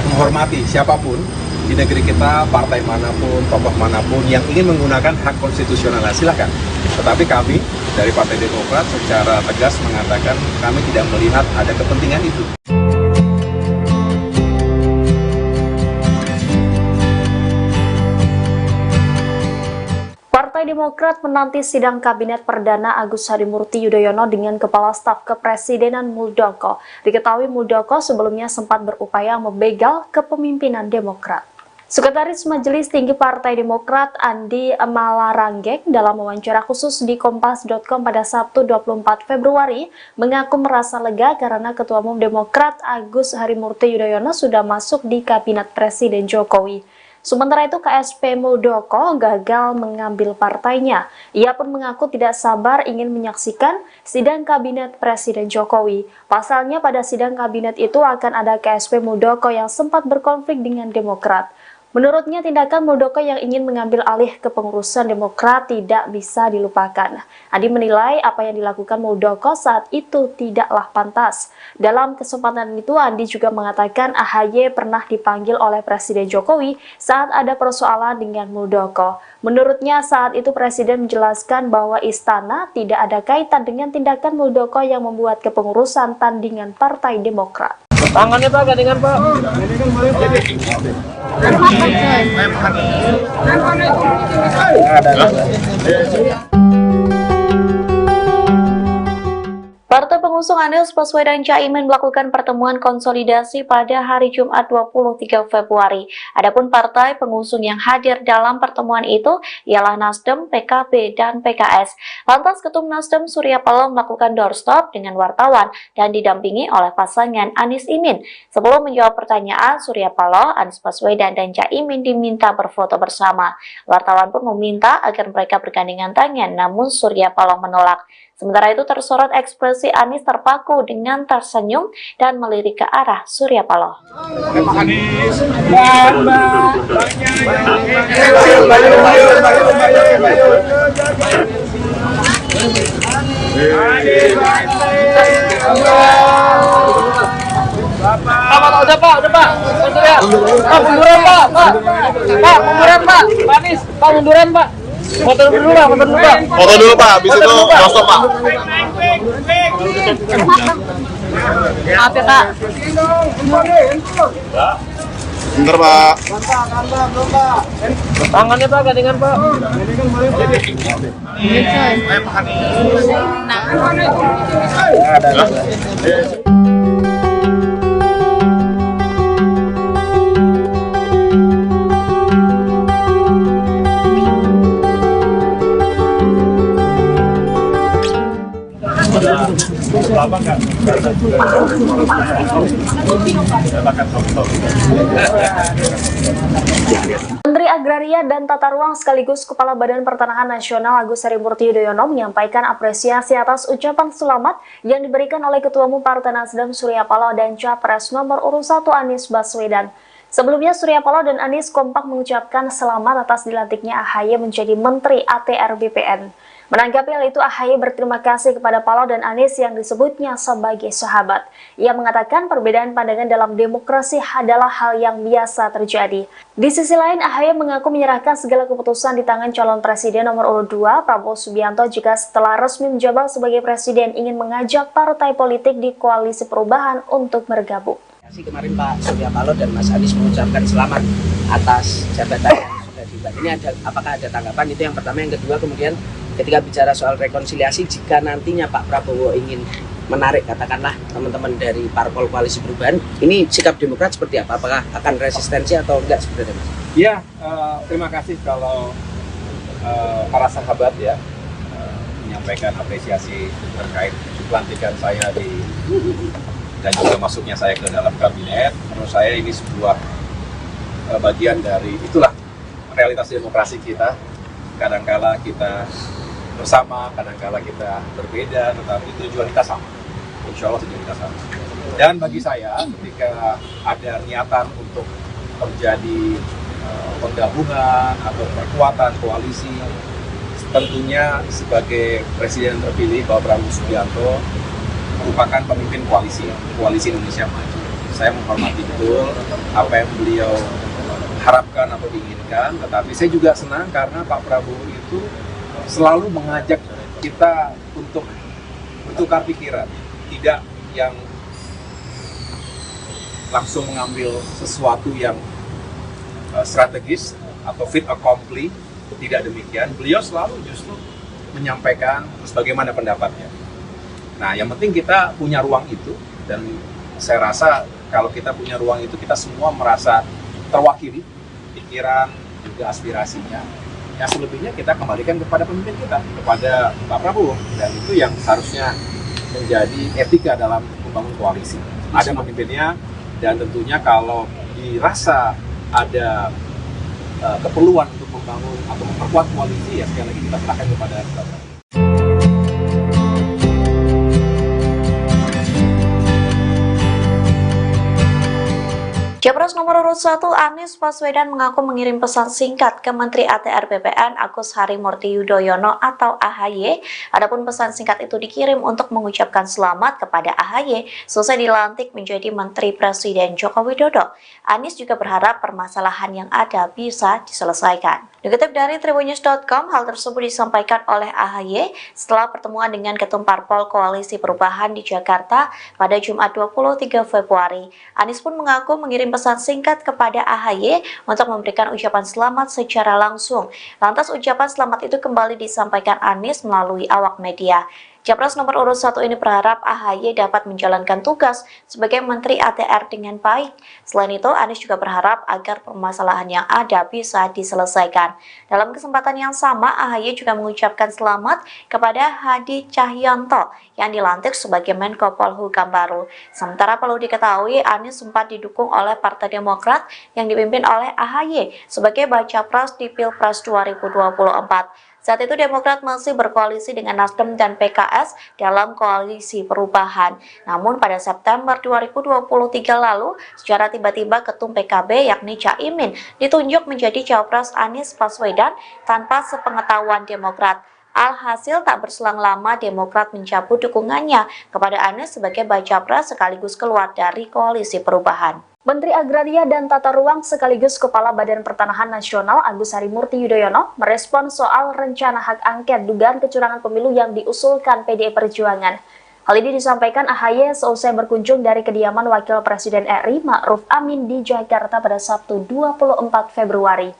menghormati siapapun di negeri kita, partai manapun, tokoh manapun yang ingin menggunakan hak konstitusional, silakan. Tetapi kami dari Partai Demokrat secara tegas mengatakan kami tidak melihat ada kepentingan itu. Partai Demokrat menanti sidang Kabinet Perdana Agus Harimurti Yudhoyono dengan Kepala Staf Kepresidenan Muldoko. Diketahui Muldoko sebelumnya sempat berupaya membegal kepemimpinan Demokrat. Sekretaris Majelis Tinggi Partai Demokrat Andi Malaranggeng dalam wawancara khusus di Kompas.com pada Sabtu 24 Februari mengaku merasa lega karena Ketua Umum Demokrat Agus Harimurti Yudhoyono sudah masuk di Kabinet Presiden Jokowi. Sementara itu KSP Muldoko gagal mengambil partainya. Ia pun mengaku tidak sabar ingin menyaksikan sidang Kabinet Presiden Jokowi. Pasalnya pada sidang Kabinet itu akan ada KSP Muldoko yang sempat berkonflik dengan Demokrat. Menurutnya, tindakan Muldoko yang ingin mengambil alih kepengurusan Demokrat tidak bisa dilupakan. Andi menilai apa yang dilakukan Muldoko saat itu tidaklah pantas. Dalam kesempatan itu, Andi juga mengatakan AHY pernah dipanggil oleh Presiden Jokowi saat ada persoalan dengan Muldoko. Menurutnya, saat itu Presiden menjelaskan bahwa istana tidak ada kaitan dengan tindakan Muldoko yang membuat kepengurusan tandingan Partai Demokrat. Tangannya Pak, gandengan Pak. Partai pengusung Anies Baswedan Caimin melakukan pertemuan konsolidasi pada hari Jumat 23 Februari. Adapun partai pengusung yang hadir dalam pertemuan itu ialah Nasdem, PKB, dan PKS. Lantas Ketum Nasdem Surya Paloh melakukan doorstop dengan wartawan dan didampingi oleh pasangan Anies Imin. Sebelum menjawab pertanyaan, Surya Paloh, Anies Baswedan, dan Caimin diminta berfoto bersama. Wartawan pun meminta agar mereka bergandengan tangan, namun Surya Paloh menolak. Sementara itu tersorot ekspresi Anies terpaku dengan tersenyum dan melirik ke arah Surya Paloh. Udah Pak. Pak, munduran Pak. Pak, munduran Pak. Pak Anies, Pak munduran Pak. Foto dulu Pak. Foto dulu Pak, habis itu doorstop Pak. Maaf ya Kak. Bentar Pak. Tangannya Pak, gandengan Pak. Menteri Agraria dan Tata Ruang sekaligus Kepala Badan Pertanahan Nasional Agus Harimurti Yudhoyono menyampaikan apresiasi atas ucapan selamat yang diberikan oleh Ketua Umum Partai Nasdem Surya Paloh dan Capres nomor urut 1 Anies Baswedan. Sebelumnya Surya Paloh dan Anies kompak mengucapkan selamat atas dilantiknya AHY menjadi Menteri ATR BPN. Menanggapi hal itu, AHY berterima kasih kepada Paloh dan Anies yang disebutnya sebagai sahabat. Ia mengatakan perbedaan pandangan dalam demokrasi adalah hal yang biasa terjadi. Di sisi lain, AHY mengaku menyerahkan segala keputusan di tangan calon presiden nomor urut 2, Prabowo Subianto, jika setelah resmi menjabat sebagai presiden ingin mengajak partai politik di koalisi perubahan untuk bergabung. Kemarin Pak Surya Paloh dan Mas Anies mengucapkan selamat atas jabatan yang sudah diemban. Ini apakah ada tanggapan? Itu yang pertama. Yang kedua, kemudian ketika bicara soal rekonsiliasi, jika nantinya Pak Prabowo ingin menarik katakanlah teman-teman dari parpol koalisi perubahan, ini sikap Demokrat seperti apa? Apakah akan resistensi atau enggak seperti itu? Ya, terima kasih kalau para sahabat ya menyampaikan apresiasi terkait pelantikan saya dan juga masuknya saya ke dalam kabinet. Menurut saya ini sebuah bagian dari itulah realitas demokrasi kita. Kadangkala kita bersama, kadangkala kita berbeda, tetapi tujuan kita sama. Insya Allah tujuan kita sama. Dan bagi saya, ketika ada niatan untuk terjadi penggabungan atau perkuatan koalisi, tentunya sebagai presiden terpilih Bapak Prabowo Subianto merupakan pemimpin koalisi Indonesia Maju. Saya menghormati betul apa yang beliau harapkan atau diinginkan, tetapi saya juga senang karena Pak Prabowo itu selalu mengajak kita untuk bertukar pikiran, tidak yang langsung mengambil sesuatu yang strategis atau fit accompli, tidak demikian. Beliau selalu justru menyampaikan bagaimana pendapatnya. Nah, yang penting kita punya ruang itu, dan saya rasa kalau kita punya ruang itu, kita semua merasa terwakili, pikiran, juga aspirasinya. Ya selebihnya kita kembalikan kepada pemimpin kita, kepada Pak Prabowo, dan itu yang seharusnya menjadi etika dalam membangun koalisi. Ada pemimpinnya, dan tentunya kalau dirasa ada keperluan untuk membangun atau memperkuat koalisi, ya sekali lagi kita serahkan kepada Pak Prabowo. Capres nomor urut 1 Anies Baswedan mengaku mengirim pesan singkat ke Menteri ATR BPN Agus Harimurti Yudhoyono atau AHY. Adapun pesan singkat itu dikirim untuk mengucapkan selamat kepada AHY selesai dilantik menjadi Menteri Presiden Joko Widodo. Anies juga berharap permasalahan yang ada bisa diselesaikan. Dikutip dari Tribunnews.com, hal tersebut disampaikan oleh AHY setelah pertemuan dengan Ketum Parpol Koalisi Perubahan di Jakarta pada Jumat 23 Februari. Anies pun mengaku mengirim pesan singkat kepada AHY untuk memberikan ucapan selamat secara langsung. Lantas ucapan selamat itu kembali disampaikan Anies melalui awak media. Capres nomor urut 1 ini berharap AHY dapat menjalankan tugas sebagai Menteri ATR dengan baik. Selain itu, Anies juga berharap agar permasalahan yang ada bisa diselesaikan. Dalam kesempatan yang sama, AHY juga mengucapkan selamat kepada Hadi Cahyanto yang dilantik sebagai Menko Polhukam baru. Sementara perlu diketahui, Anies sempat didukung oleh Partai Demokrat yang dipimpin oleh AHY sebagai baca pres di Pilpres 2024. Saat itu Demokrat masih berkoalisi dengan Nasdem dan PKS dalam koalisi perubahan. Namun pada September 2023 lalu, secara tiba-tiba Ketum PKB yakni Caimin ditunjuk menjadi Cawapres Anies Baswedan tanpa sepengetahuan Demokrat. Alhasil tak berselang lama Demokrat mencabut dukungannya kepada Anies sebagai baca pres sekaligus keluar dari koalisi perubahan. Menteri Agraria dan Tata Ruang sekaligus Kepala Badan Pertanahan Nasional Agus Harimurti Yudhoyono merespon soal rencana hak angket dugaan kecurangan pemilu yang diusulkan PDI Perjuangan. Hal ini disampaikan AHY seusai berkunjung dari kediaman Wakil Presiden RI Ma'ruf Amin di Jakarta pada Sabtu 24 Februari.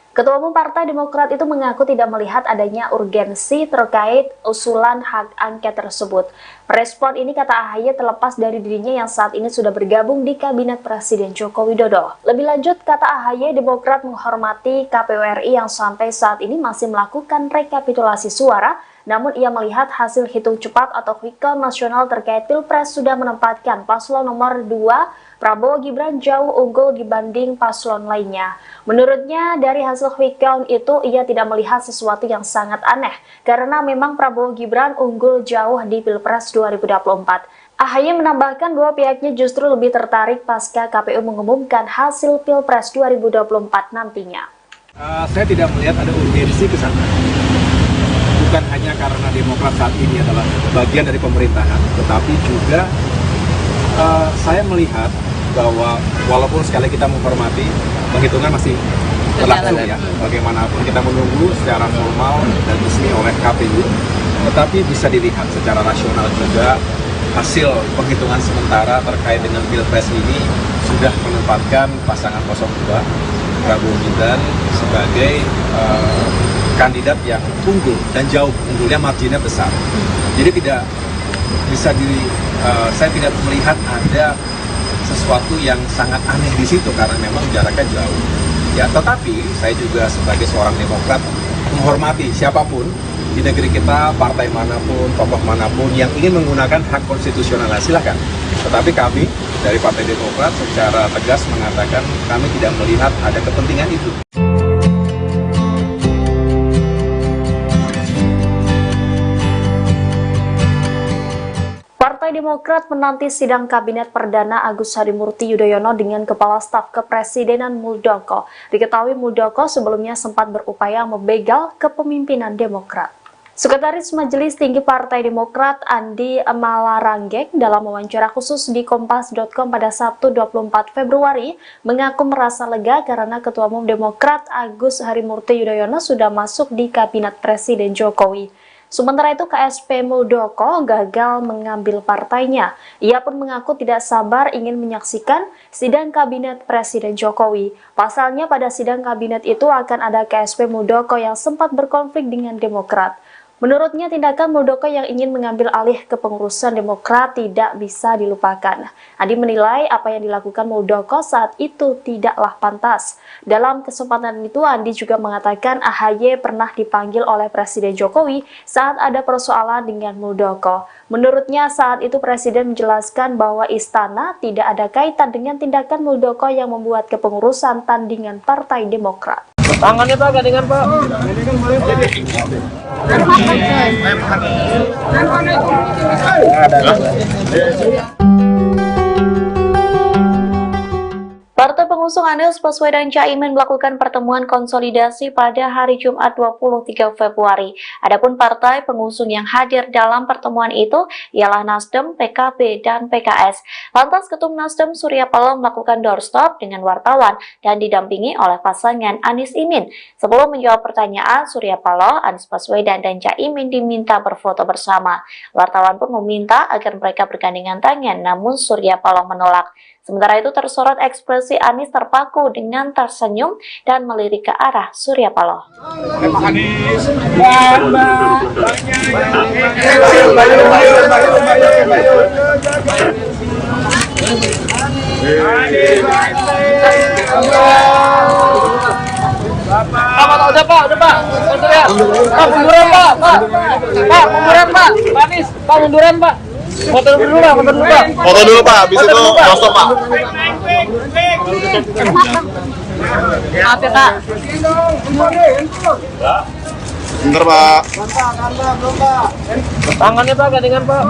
Ketua Umum Partai Demokrat itu mengaku tidak melihat adanya urgensi terkait usulan hak angket tersebut. Respon ini kata AHY terlepas dari dirinya yang saat ini sudah bergabung di Kabinet Presiden Joko Widodo. Lebih lanjut, kata AHY, Demokrat menghormati KPU RI yang sampai saat ini masih melakukan rekapitulasi suara, namun ia melihat hasil hitung cepat atau quick count nasional terkait Pilpres sudah menempatkan paslon nomor 2 Prabowo Gibran jauh unggul dibanding paslon lainnya. Menurutnya, dari hasil quick count itu ia tidak melihat sesuatu yang sangat aneh, karena memang Prabowo Gibran unggul jauh di Pilpres 2024. AHY menambahkan bahwa pihaknya justru lebih tertarik pasca KPU mengumumkan hasil Pilpres 2024 nantinya. Saya tidak melihat ada urgensi ke sana. Bukan hanya karena Demokrat saat ini adalah bagian dari pemerintahan, tetapi juga saya melihat bahwa walaupun sekali kita menghormati, penghitungan masih berlangsung ya, bagaimanapun kita menunggu secara formal dan resmi oleh KPU, tetapi bisa dilihat secara rasional juga hasil penghitungan sementara terkait dengan Pilpres ini sudah menempatkan pasangan 02 Prabowo Gibran sebagai kandidat yang unggul dan jauh, unggulnya marginnya besar. Jadi tidak bisa saya tidak melihat ada sesuatu yang sangat aneh di situ karena memang jaraknya jauh. Ya, tetapi saya juga sebagai seorang Demokrat menghormati siapapun di negeri kita, partai manapun, tokoh manapun yang ingin menggunakan hak konstitusional, silakan. Tetapi kami dari Partai Demokrat secara tegas mengatakan kami tidak melihat ada kepentingan itu. Partai Demokrat menanti sidang Kabinet Perdana Agus Harimurti Yudhoyono dengan Kepala Staf Kepresidenan Muldoko. Diketahui Muldoko sebelumnya sempat berupaya membegal kepemimpinan Demokrat. Sekretaris Majelis Tinggi Partai Demokrat Andi Malaranggeng dalam wawancara khusus di Kompas.com pada Sabtu 24 Februari mengaku merasa lega karena Ketua Umum Demokrat Agus Harimurti Yudhoyono sudah masuk di Kabinet Presiden Jokowi. Sementara itu KSP Muldoko gagal mengambil partainya. Ia pun mengaku tidak sabar ingin menyaksikan sidang kabinet Presiden Jokowi. Pasalnya pada sidang kabinet itu akan ada KSP Muldoko yang sempat berkonflik dengan Demokrat. Menurutnya, tindakan Muldoko yang ingin mengambil alih kepengurusan Demokrat tidak bisa dilupakan. Andi menilai apa yang dilakukan Muldoko saat itu tidaklah pantas. Dalam kesempatan itu, Andi juga mengatakan AHY pernah dipanggil oleh Presiden Jokowi saat ada persoalan dengan Muldoko. Menurutnya, saat itu Presiden menjelaskan bahwa istana tidak ada kaitan dengan tindakan Muldoko yang membuat kepengurusan tandingan Partai Demokrat. Tangannya Pak, gandengan Pak. Partai pengusung Anies Baswedan Caimin melakukan pertemuan konsolidasi pada hari Jumat 23 Februari. Adapun partai pengusung yang hadir dalam pertemuan itu ialah Nasdem, PKB, dan PKS. Lantas Ketum Nasdem Surya Paloh melakukan doorstop dengan wartawan dan didampingi oleh pasangan Anies Imin. Sebelum menjawab pertanyaan, Surya Paloh, Anies Baswedan, dan Caimin diminta berfoto bersama. Wartawan pun meminta agar mereka bergandengan tangan, namun Surya Paloh menolak. Sementara itu tersorot ekspresi Anies terpaku dengan tersenyum dan melirik ke arah Surya Paloh. Udah Pak. Munduran Pak. Pak, munduran Pak. Anies, Pak munduran Pak. Foto dulu Pak. Foto dulu Pak, habis itu stop Pak. Maaf ya Pak. Bentar Pak. Tangannya Pak, gandengan Pak.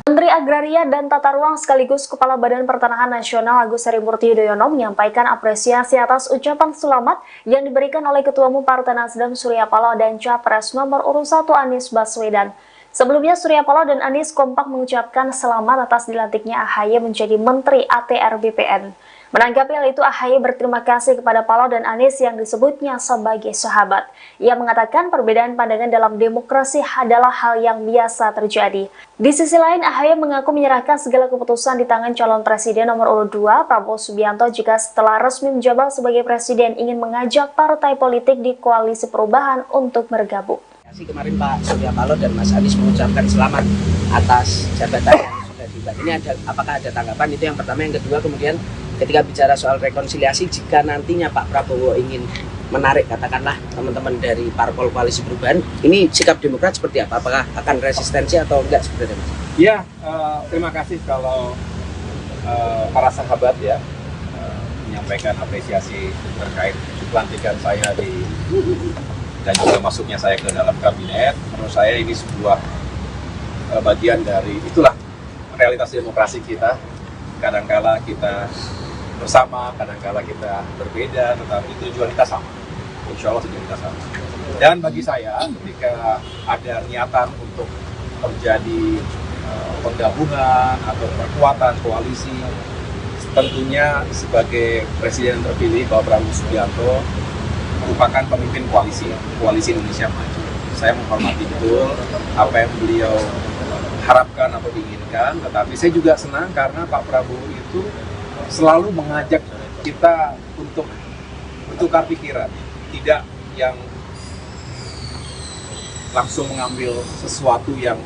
Menteri Agraria dan Tata Ruang sekaligus Kepala Badan Pertanahan Nasional Agus Harimurti Yudhoyono menyampaikan apresiasi atas ucapan selamat yang diberikan oleh Ketua Umum Partai Nasdem Surya Paloh dan Capres nomor urut 1 Anies Baswedan. Sebelumnya Surya Paloh dan Anies kompak mengucapkan selamat atas dilantiknya AHY menjadi Menteri ATR BPN. Menanggapi hal itu, AHY berterima kasih kepada Paloh dan Anies yang disebutnya sebagai sahabat. Ia mengatakan perbedaan pandangan dalam demokrasi adalah hal yang biasa terjadi. Di sisi lain, AHY mengaku menyerahkan segala keputusan di tangan calon presiden nomor urut 2, Prabowo Subianto, jika setelah resmi menjabat sebagai presiden ingin mengajak partai politik di koalisi perubahan untuk bergabung. Kemarin Pak Surya Paloh dan Mas Anies mengucapkan selamat atas jabatan yang sudah diemban. Ini apakah ada tanggapan? Itu yang pertama. Yang kedua, kemudian ketika bicara soal rekonsiliasi, jika nantinya Pak Prabowo ingin menarik katakanlah teman-teman dari parpol koalisi perubahan, ini sikap Demokrat seperti apa? Apakah akan resistensi atau enggak sebenarnya? Ya, terima kasih kalau para sahabat ya menyampaikan apresiasi terkait pelantikan saya dan juga masuknya saya ke dalam kabinet. Menurut saya ini sebuah bagian dari itulah realitas demokrasi kita. Kadangkala kita bersama, kadangkala kita berbeda, tetapi tujuan kita sama. Insya Allah tujuan kita sama. Dan bagi saya, ketika ada niatan untuk terjadi penggabungan atau perkuatan koalisi, tentunya sebagai presiden terpilih Bapak Prabowo Subianto merupakan pemimpin koalisi Indonesia Maju. Saya menghormati betul apa yang beliau harapkan atau diinginkan, tetapi saya juga senang karena Pak Prabowo itu selalu mengajak kita untuk bertukar pikiran, tidak yang langsung mengambil sesuatu yang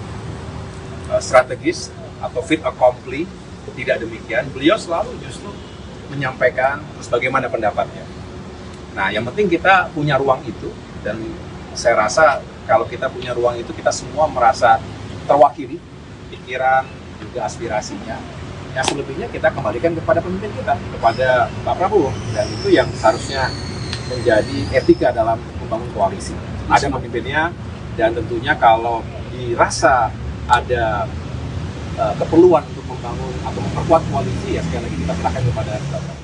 strategis atau fit accompli. Tidak demikian, beliau selalu justru menyampaikan terus bagaimana pendapatnya. Nah, yang penting kita punya ruang itu, dan saya rasa kalau kita punya ruang itu, kita semua merasa terwakili pikiran juga aspirasinya. Yang selebihnya kita kembalikan kepada pemimpin kita, kepada Pak Prabowo, dan itu yang seharusnya menjadi etika dalam membangun koalisi. Ada pemimpinnya, dan tentunya kalau dirasa ada keperluan untuk membangun atau memperkuat koalisi, ya sekali lagi kita serahkan kepada Pak Prabowo.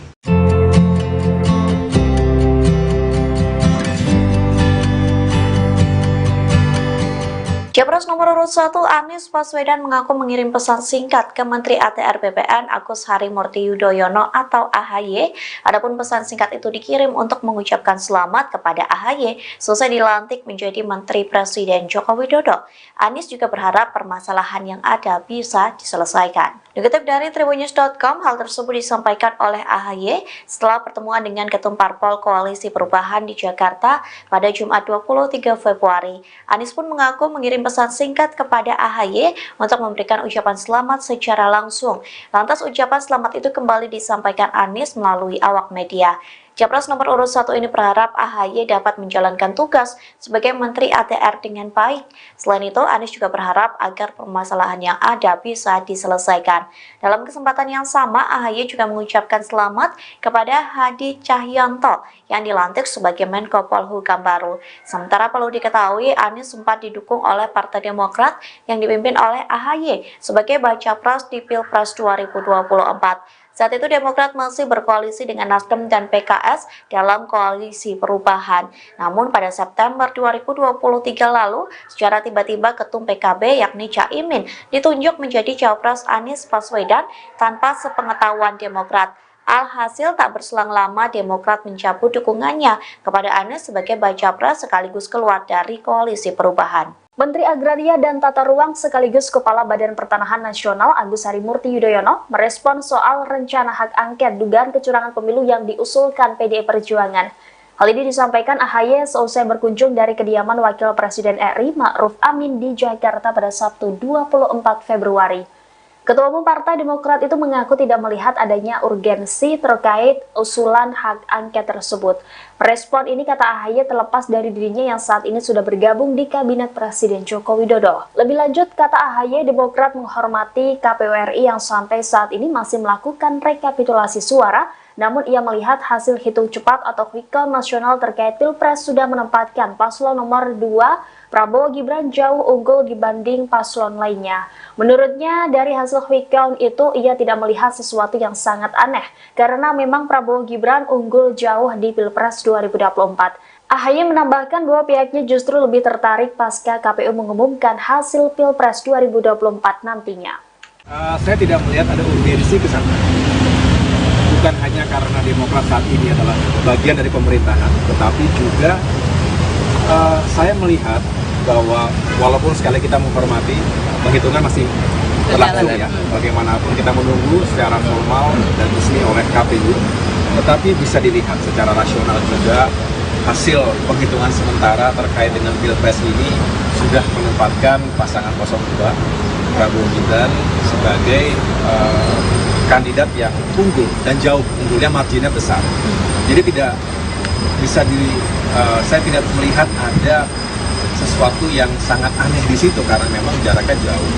Capres nomor urut 1 Anies Baswedan mengaku mengirim pesan singkat ke Menteri ATR BPN Agus Harimurti Yudhoyono atau AHY. Adapun pesan singkat itu dikirim untuk mengucapkan selamat kepada AHY selesai dilantik menjadi Menteri Presiden Joko Widodo. Anies juga berharap permasalahan yang ada bisa diselesaikan. Dikutip dari Tribunnews.com, hal tersebut disampaikan oleh AHY setelah pertemuan dengan Ketum Parpol Koalisi Perubahan di Jakarta pada Jumat 23 Februari. Anies pun mengaku mengirim pesan singkat kepada AHY untuk memberikan ucapan selamat secara langsung. Lantas ucapan selamat itu kembali disampaikan Anies melalui awak media. Capres nomor urut 1 ini berharap AHY dapat menjalankan tugas sebagai Menteri ATR dengan baik. Selain itu, Anies juga berharap agar permasalahan yang ada bisa diselesaikan. Dalam kesempatan yang sama, AHY juga mengucapkan selamat kepada Hadi Cahyanto yang dilantik sebagai Menko Polhukam baru. Sementara perlu diketahui, Anies sempat didukung oleh Partai Demokrat yang dipimpin oleh AHY sebagai baca pres di Pilpres 2024. Saat itu Demokrat masih berkoalisi dengan Nasdem dan PKS dalam koalisi perubahan. Namun pada September 2023 lalu, secara tiba-tiba Ketum PKB yakni Caimin ditunjuk menjadi Cawapres Anies Baswedan tanpa sepengetahuan Demokrat. Alhasil tak berselang lama Demokrat mencabut dukungannya kepada Anies sebagai baca pres sekaligus keluar dari koalisi perubahan. Menteri Agraria dan Tata Ruang sekaligus Kepala Badan Pertanahan Nasional Agus Harimurti Yudhoyono merespon soal rencana hak angket dugaan kecurangan pemilu yang diusulkan PDI Perjuangan. Hal ini disampaikan AHY seusai berkunjung dari kediaman Wakil Presiden RI Ma'ruf Amin di Jakarta pada Sabtu 24 Februari. Ketua Umum Partai Demokrat itu mengaku tidak melihat adanya urgensi terkait usulan hak angket tersebut. Respon ini, kata AHY, terlepas dari dirinya yang saat ini sudah bergabung di Kabinet Presiden Joko Widodo. Lebih lanjut, kata AHY, Demokrat menghormati KPU RI yang sampai saat ini masih melakukan rekapitulasi suara, namun ia melihat hasil hitung cepat atau quick count nasional terkait Pilpres sudah menempatkan paslon nomor 2 Prabowo Gibran jauh unggul dibanding paslon lainnya. Menurutnya, dari hasil quick count itu ia tidak melihat sesuatu yang sangat aneh, karena memang Prabowo Gibran unggul jauh di Pilpres 2024. AHY menambahkan bahwa pihaknya justru lebih tertarik pasca KPU mengumumkan hasil Pilpres 2024 nantinya. Saya tidak melihat ada urgensi ke sana. Bukan hanya karena Demokrat saat ini adalah bagian dari pemerintahan, tetapi juga saya melihat bahwa walaupun sekali kita menghormati, penghitungan masih berlangsung ya, bagaimanapun kita menunggu secara formal dan resmi oleh KPU, tetapi bisa dilihat secara rasional juga hasil penghitungan sementara terkait dengan Pilpres ini sudah menempatkan pasangan 02 Prabowo Gibran sebagai kandidat yang unggul dan jauh, unggulnya marginnya besar. Jadi tidak bisa saya tidak melihat ada sesuatu yang sangat aneh di situ karena memang jaraknya jauh.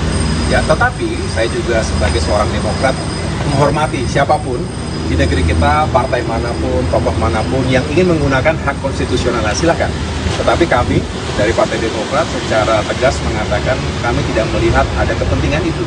Ya, tetapi saya juga sebagai seorang Demokrat menghormati siapapun di negeri kita, partai manapun, tokoh manapun yang ingin menggunakan hak konstitusionalnya, silakan. Tetapi kami dari Partai Demokrat secara tegas mengatakan kami tidak melihat ada kepentingan itu.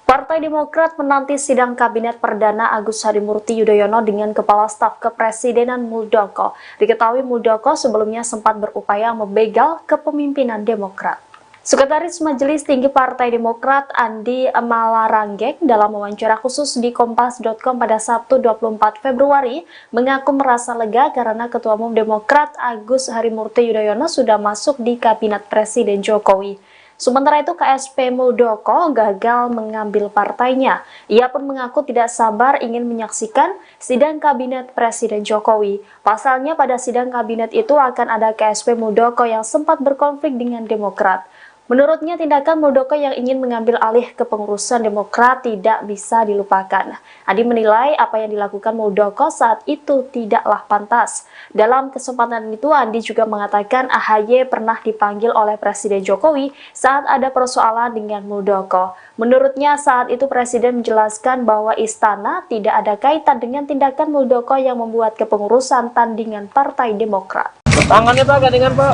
Partai Demokrat menanti sidang Kabinet Perdana Agus Harimurti Yudhoyono dengan Kepala Staf Kepresidenan Muldoko. Diketahui Muldoko sebelumnya sempat berupaya membegal kepemimpinan Demokrat. Sekretaris Majelis Tinggi Partai Demokrat Andi Malaranggeng dalam wawancara khusus di Kompas.com pada Sabtu 24 Februari mengaku merasa lega karena Ketua Umum Demokrat Agus Harimurti Yudhoyono sudah masuk di Kabinet Presiden Jokowi. Sementara itu, KSP Muldoko gagal mengambil partainya. Ia pun mengaku tidak sabar ingin menyaksikan sidang Kabinet Presiden Jokowi. Pasalnya, pada sidang Kabinet itu akan ada KSP Muldoko yang sempat berkonflik dengan Demokrat. Menurutnya, tindakan Muldoko yang ingin mengambil alih kepengurusan Demokrat tidak bisa dilupakan. Andi menilai apa yang dilakukan Muldoko saat itu tidaklah pantas. Dalam kesempatan itu, Andi juga mengatakan AHY pernah dipanggil oleh Presiden Jokowi saat ada persoalan dengan Muldoko. Menurutnya, saat itu Presiden menjelaskan bahwa istana tidak ada kaitan dengan tindakan Muldoko yang membuat kepengurusan tandingan Partai Demokrat. Tangannya Pak, gandengan Pak.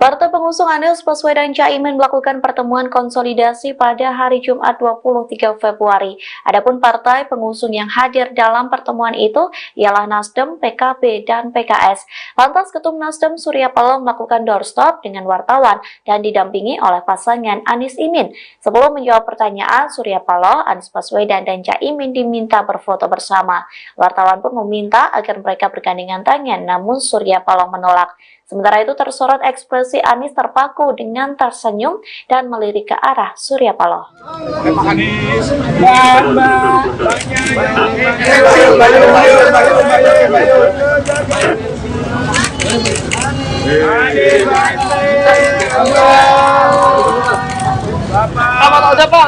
Partai pengusung Anies Baswedan Caimin melakukan pertemuan konsolidasi pada hari Jumat 23 Februari. Adapun partai pengusung yang hadir dalam pertemuan itu ialah Nasdem, PKB, dan PKS. Lantas Ketum Nasdem Surya Paloh melakukan doorstop dengan wartawan dan didampingi oleh pasangan Anies Imin. Sebelum menjawab pertanyaan, Surya Paloh, Anies Baswedan, dan Caimin diminta berfoto bersama. Wartawan pun meminta agar mereka bergandengan tangan, namun Surya Paloh menolak. Sementara itu tersorot ekspresi Anies terpaku dengan tersenyum dan melirik ke arah Surya Paloh. Udah Pak.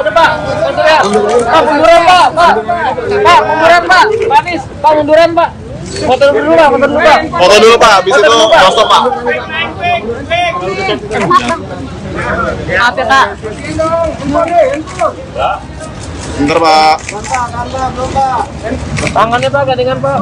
Surya. Pak, munduran Pak. Pak, munduran Pak. Pak Anies, Pak munduran Pak. Foto dulu Pak. Foto dulu Pak, habis itu stop Pak. Maaf ya Kak. Bentar Pak. Tangannya Pak, gandengan Pak.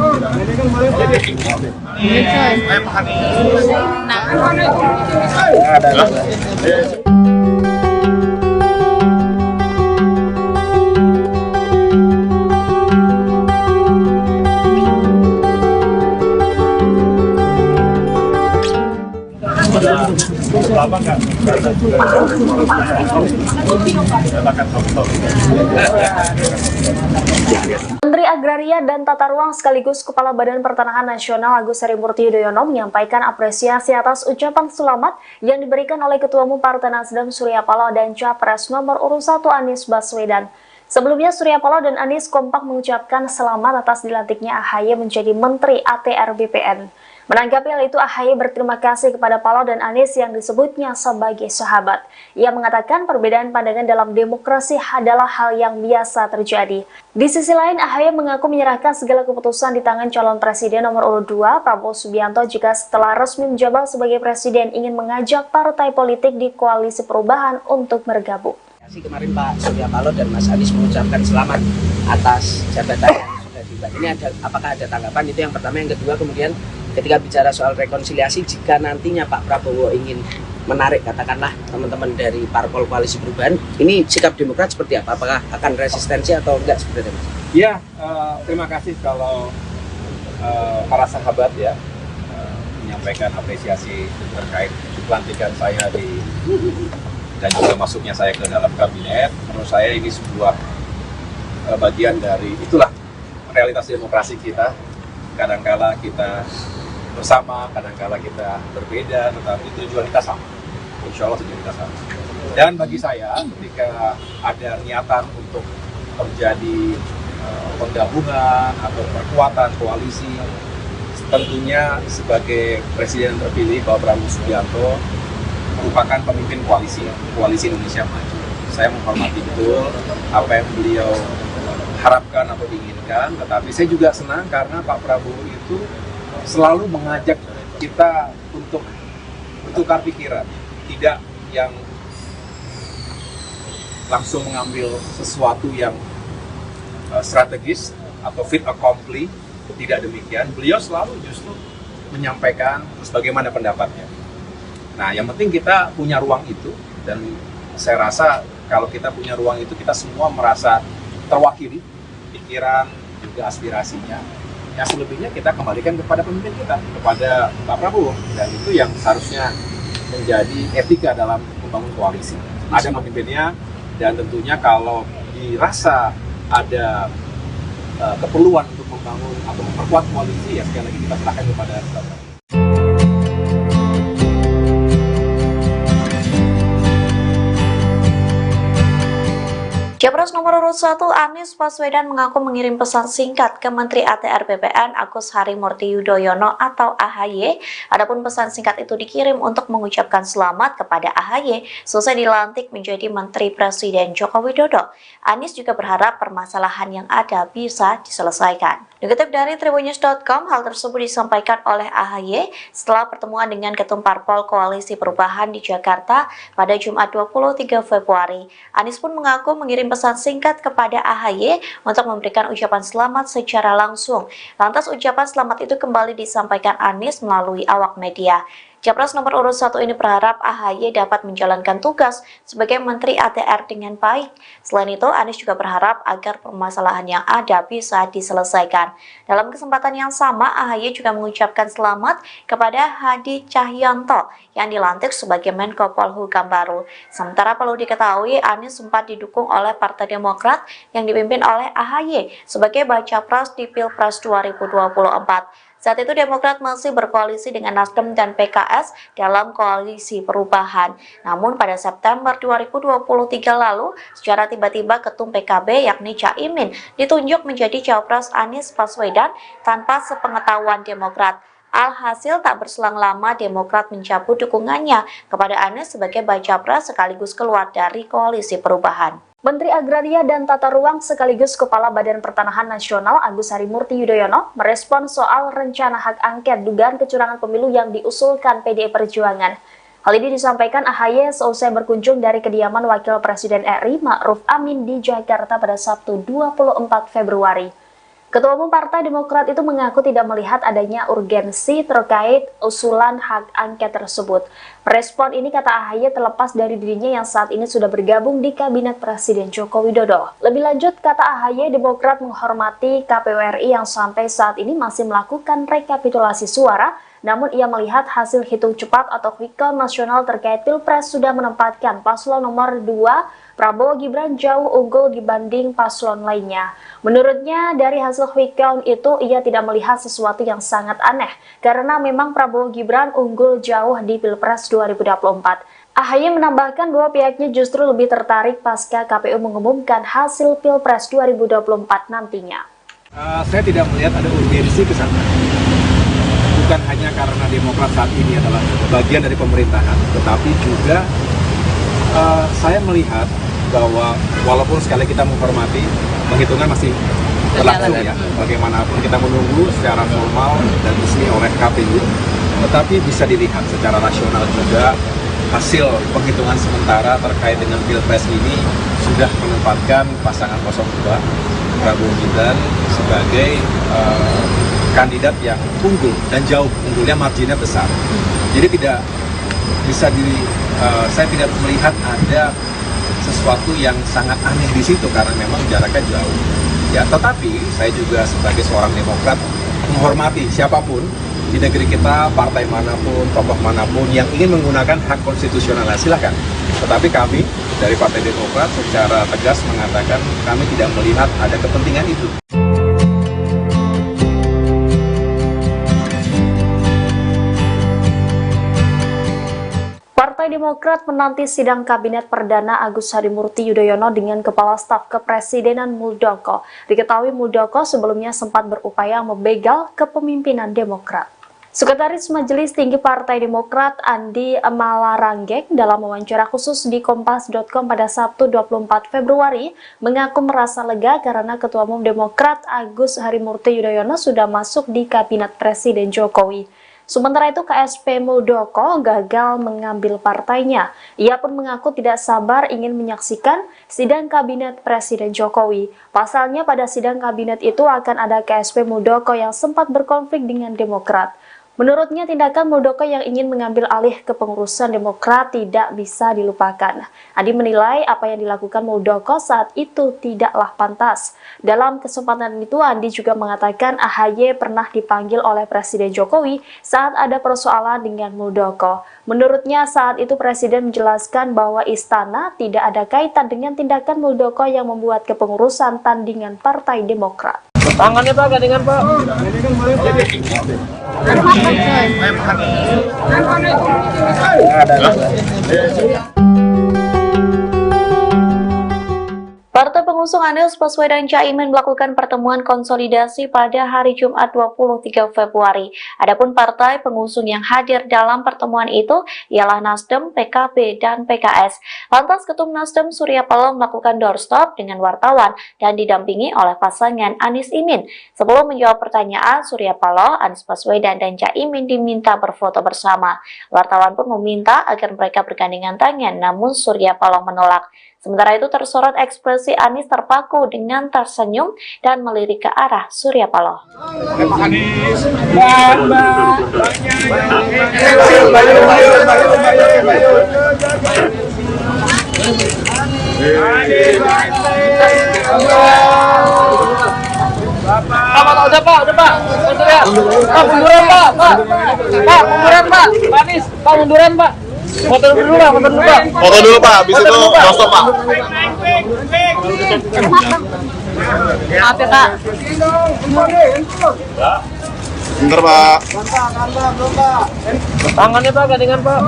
Menteri Agraria dan Tata Ruang sekaligus Kepala Badan Pertanahan Nasional Agus Harimurti Yudhoyono menyampaikan apresiasi atas ucapan selamat yang diberikan oleh Ketua Umum Partai Nasdem Surya Paloh dan Capres nomor urut 1 Anies Baswedan. Sebelumnya Surya Paloh dan Anies kompak mengucapkan selamat atas dilantiknya AHY menjadi Menteri ATR BPN. Menanggapi hal itu, AHY berterima kasih kepada Paloh dan Anies yang disebutnya sebagai sahabat. Ia mengatakan perbedaan pandangan dalam demokrasi adalah hal yang biasa terjadi. Di sisi lain, AHY mengaku menyerahkan segala keputusan di tangan calon presiden nomor urut 2, Prabowo Subianto, jika setelah resmi menjabat sebagai presiden ingin mengajak partai politik di koalisi perubahan untuk bergabung. Kemarin Pak Surya Paloh dan Mas Anies mengucapkan selamat atas jabatan yang sudah diemban. Ini apakah ada tanggapan? Itu yang pertama. Yang kedua, kemudian ketika bicara soal rekonsiliasi, jika nantinya Pak Prabowo ingin menarik katakanlah teman-teman dari parpol koalisi perubahan, ini sikap Demokrat seperti apa? Apakah akan resistensi atau enggak seperti itu? Ya, terima kasih kalau para sahabat ya menyampaikan apresiasi terkait pelantikan saya dan juga masuknya saya ke dalam kabinet. Menurut saya ini sebuah bagian dari itulah realitas demokrasi kita. Kadangkala kita bersama, kadangkala kita berbeda, tetapi tujuan kita sama. Insya Allah tujuan kita sama. Dan bagi saya, ketika ada niatan untuk terjadi penggabungan atau perkuatan koalisi, tentunya sebagai Presiden terpilih Bapak Prabowo Subianto merupakan pemimpin koalisi Indonesia Maju. Saya menghormati betul apa yang beliau harapkan atau inginkan, tetapi saya juga senang karena Pak Prabowo itu selalu mengajak kita untuk bertukar pikiran, tidak yang langsung mengambil sesuatu yang strategis atau fit accompli. Tidak demikian, beliau selalu justru menyampaikan terus bagaimana pendapatnya. Nah, yang penting kita punya ruang itu, dan saya rasa kalau kita punya ruang itu, kita semua merasa terwakili pikiran juga aspirasinya. Yang selebihnya kita kembalikan kepada pemimpin kita, kepada Pak Prabowo, dan itu yang seharusnya menjadi etika dalam membangun koalisi. Ada pemimpinnya, dan tentunya kalau dirasa ada keperluan untuk membangun atau memperkuat koalisi, ya sekali lagi kita serahkan kepada Bapak. Capres nomor urut 1 Anies Baswedan mengaku mengirim pesan singkat ke Menteri ATR BPN Agus Harimurti Yudhoyono atau AHY. Adapun pesan singkat itu dikirim untuk mengucapkan selamat kepada AHY selesai dilantik menjadi Menteri Presiden Joko Widodo. Anies juga berharap permasalahan yang ada bisa diselesaikan. Dikutip dari tribunnews.com, hal tersebut disampaikan oleh AHY setelah pertemuan dengan Ketum Parpol Koalisi Perubahan di Jakarta pada Jumat 23 Februari. Anies pun mengaku mengirim pesan singkat kepada AHY untuk memberikan ucapan selamat secara langsung. Lantas ucapan selamat itu kembali disampaikan Anies melalui awak media. Capres nomor urut 1 ini berharap AHY dapat menjalankan tugas sebagai Menteri ATR dengan baik. Selain itu, Anies juga berharap agar permasalahan yang ada bisa diselesaikan. Dalam kesempatan yang sama, AHY juga mengucapkan selamat kepada Hadi Cahyanto yang dilantik sebagai Menko Polhukam baru. Sementara perlu diketahui, Anies sempat didukung oleh Partai Demokrat yang dipimpin oleh AHY sebagai baca pres di Pilpres 2024. Saat itu Demokrat masih berkoalisi dengan Nasdem dan PKS dalam koalisi perubahan. Namun pada September 2023 lalu, secara tiba-tiba Ketum PKB yakni Caimin ditunjuk menjadi Cawapres Anies Baswedan tanpa sepengetahuan Demokrat. Alhasil tak berselang lama Demokrat mencabut dukungannya kepada Anies sebagai baca pres sekaligus keluar dari koalisi perubahan. Menteri Agraria dan Tata Ruang sekaligus Kepala Badan Pertanahan Nasional Agus Harimurti Yudhoyono merespon soal rencana hak angket dugaan kecurangan pemilu yang diusulkan PDI Perjuangan. Hal ini disampaikan AHY seusai berkunjung dari kediaman Wakil Presiden RI Ma'ruf Amin di Jakarta pada Sabtu 24 Februari. Ketua Umum Partai Demokrat itu mengaku tidak melihat adanya urgensi terkait usulan hak angket tersebut. Respon ini, kata AHY, terlepas dari dirinya yang saat ini sudah bergabung di Kabinet Presiden Joko Widodo. Lebih lanjut, kata AHY, Demokrat menghormati KPU RI yang sampai saat ini masih melakukan rekapitulasi suara, namun ia melihat hasil hitung cepat atau quick count nasional terkait Pilpres sudah menempatkan paslon nomor 2 Prabowo Gibran jauh unggul dibanding paslon lainnya. Menurutnya, dari hasil quick count itu ia tidak melihat sesuatu yang sangat aneh, karena memang Prabowo Gibran unggul jauh di Pilpres 2024. AHY menambahkan bahwa pihaknya justru lebih tertarik pasca KPU mengumumkan hasil Pilpres 2024 nantinya. Saya tidak melihat ada urgensi ke sana. Bukan hanya karena Demokrat saat ini adalah bagian dari pemerintahan, tetapi juga saya melihat bahwa walaupun sekali kita menghormati, penghitungan masih berlangsung ya, bagaimanapun kita menunggu secara formal dan resmi oleh KPU, tetapi bisa dilihat secara nasional juga hasil penghitungan sementara terkait dengan Pilpres ini sudah menempatkan pasangan 02 Prabowo Gibran sebagai kandidat yang unggul dan jauh, unggulnya marginnya besar. Jadi tidak bisa saya tidak melihat ada sesuatu yang sangat aneh di situ karena memang jaraknya jauh. Ya, tetapi saya juga sebagai seorang Demokrat menghormati siapapun di negeri kita, partai manapun, tokoh manapun yang ingin menggunakan hak konstitusional, silakan. Tetapi kami dari Partai Demokrat secara tegas mengatakan kami tidak melihat ada kepentingan itu. Partai Demokrat menanti sidang Kabinet Perdana Agus Harimurti Yudhoyono dengan Kepala Staf Kepresidenan Muldoko. Diketahui Muldoko sebelumnya sempat berupaya membegal kepemimpinan Demokrat. Sekretaris Majelis Tinggi Partai Demokrat Andi Malaranggeng dalam wawancara khusus di Kompas.com pada Sabtu 24 Februari mengaku merasa lega karena Ketua Umum Demokrat Agus Harimurti Yudhoyono sudah masuk di Kabinet Presiden Jokowi. Sementara itu, KSP Muldoko gagal mengambil partainya. Ia pun mengaku tidak sabar ingin menyaksikan sidang Kabinet Presiden Jokowi. Pasalnya pada sidang Kabinet itu akan ada KSP Muldoko yang sempat berkonflik dengan Demokrat. Menurutnya, tindakan Muldoko yang ingin mengambil alih kepengurusan Demokrat tidak bisa dilupakan. Adi menilai apa yang dilakukan Muldoko saat itu tidaklah pantas. Dalam kesempatan itu, Andi juga mengatakan AHY pernah dipanggil oleh Presiden Jokowi saat ada persoalan dengan Muldoko. Menurutnya, saat itu Presiden menjelaskan bahwa istana tidak ada kaitan dengan tindakan Muldoko yang membuat kepengurusan tandingan Partai Demokrat. Tangannya Pak, gandengan Pak. Partai Pengusung pengusung Anies Baswedan Caimin melakukan pertemuan konsolidasi pada hari Jumat 23 Februari. Adapun partai pengusung yang hadir dalam pertemuan itu ialah Nasdem, PKB, dan PKS. Lantas Ketum Nasdem Surya Paloh melakukan doorstop dengan wartawan dan didampingi oleh pasangan Anies Imin. Sebelum menjawab pertanyaan Surya Paloh, Anies Baswedan dan Caimin diminta berfoto bersama. Wartawan pun meminta agar mereka bergandengan tangan, namun Surya Paloh menolak. Sementara itu tersorot ekspresi Anies terpaku dengan tersenyum dan melirik ke arah Surya Paloh. Foto dulu Pak, habis itu langsung Pak. Maaf ya Kak. Bentar Pak. Tangannya Pak, gandengan Pak.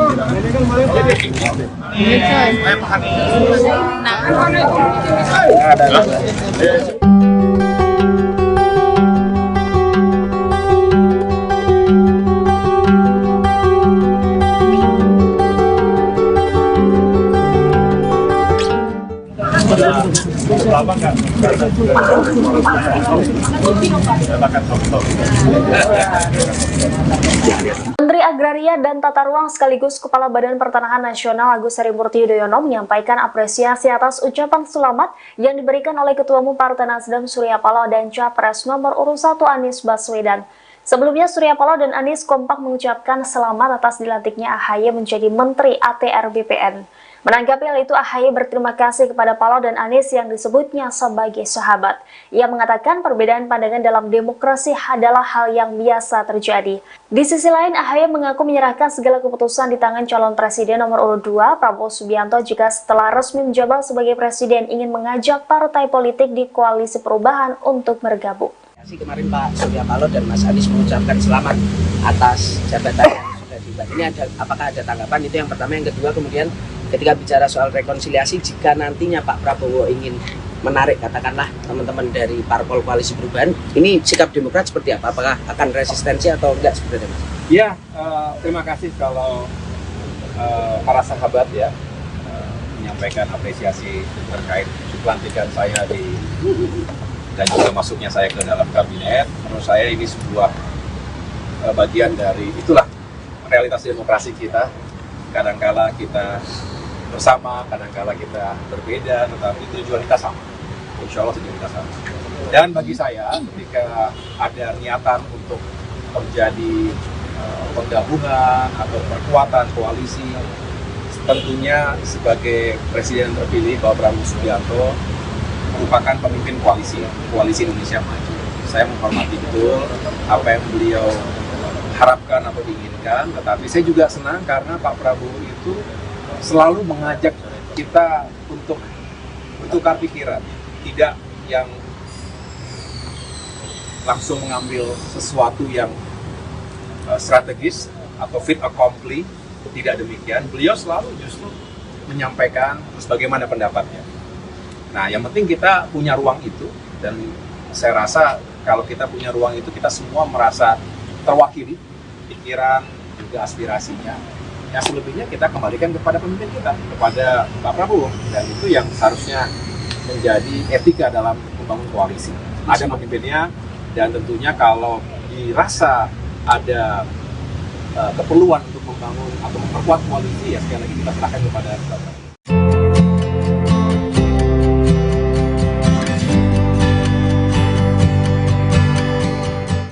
Menteri Agraria dan Tata Ruang sekaligus Kepala Badan Pertanahan Nasional Agus Harimurti Yudhoyono menyampaikan apresiasi atas ucapan selamat yang diberikan oleh Ketua Umum Partai Nasdem Surya Paloh dan Capres nomor urut 1 Anies Baswedan. Sebelumnya Surya Paloh dan Anies kompak mengucapkan selamat atas dilantiknya AHY menjadi Menteri ATR BPN. Menanggapi hal itu, AHY berterima kasih kepada Paloh dan Anies yang disebutnya sebagai sahabat. Ia mengatakan perbedaan pandangan dalam demokrasi adalah hal yang biasa terjadi. Di sisi lain, AHY mengaku menyerahkan segala keputusan di tangan calon presiden nomor urut 2, Prabowo Subianto, jika setelah resmi menjabat sebagai presiden ingin mengajak partai politik di koalisi perubahan untuk bergabung. Kemarin Pak Surya Paloh dan Mas Anies mengucapkan selamat atas jabatan yang sudah diemban. Ini apakah ada tanggapan? Itu yang pertama. Yang kedua, kemudian ketika bicara soal rekonsiliasi, jika nantinya Pak Prabowo ingin menarik katakanlah teman-teman dari parpol koalisi perubahan, ini sikap Demokrat seperti apa? Apakah akan resistensi atau enggak sebenarnya Mas? Ya, terima kasih kalau para sahabat ya menyampaikan apresiasi terkait pelantikan saya dan juga masuknya saya ke dalam kabinet. Menurut saya ini sebuah bagian dari itulah realitas demokrasi kita. Kadangkala kita bersama, kadangkala kita berbeda, tetapi tujuan kita sama. Insya Allah tujuan kita sama. Dan bagi saya, ketika ada niatan untuk terjadi penggabungan atau perkuatan koalisi, tentunya sebagai Presiden terpilih Bapak Prabowo Subianto merupakan pemimpin koalisi Indonesia Maju. Saya menghormati betul apa yang beliau harapkan atau inginkan, tetapi saya juga senang karena Pak Prabowo itu selalu mengajak kita untuk bertukar pikiran, tidak yang langsung mengambil sesuatu yang strategis atau fit accompli. Tidak demikian, beliau selalu justru menyampaikan terus bagaimana pendapatnya. Nah, yang penting kita punya ruang itu, dan saya rasa kalau kita punya ruang itu, kita semua merasa terwakili pikiran juga aspirasinya. Yang selebihnya kita kembalikan kepada pemimpin kita, kepada Pak Prabowo, dan itu yang harusnya menjadi etika dalam membangun koalisi. Ada pemimpinnya, dan tentunya kalau dirasa ada keperluan untuk membangun atau memperkuat koalisi, ya sekali lagi kita serahkan kepada Pak Prabowo.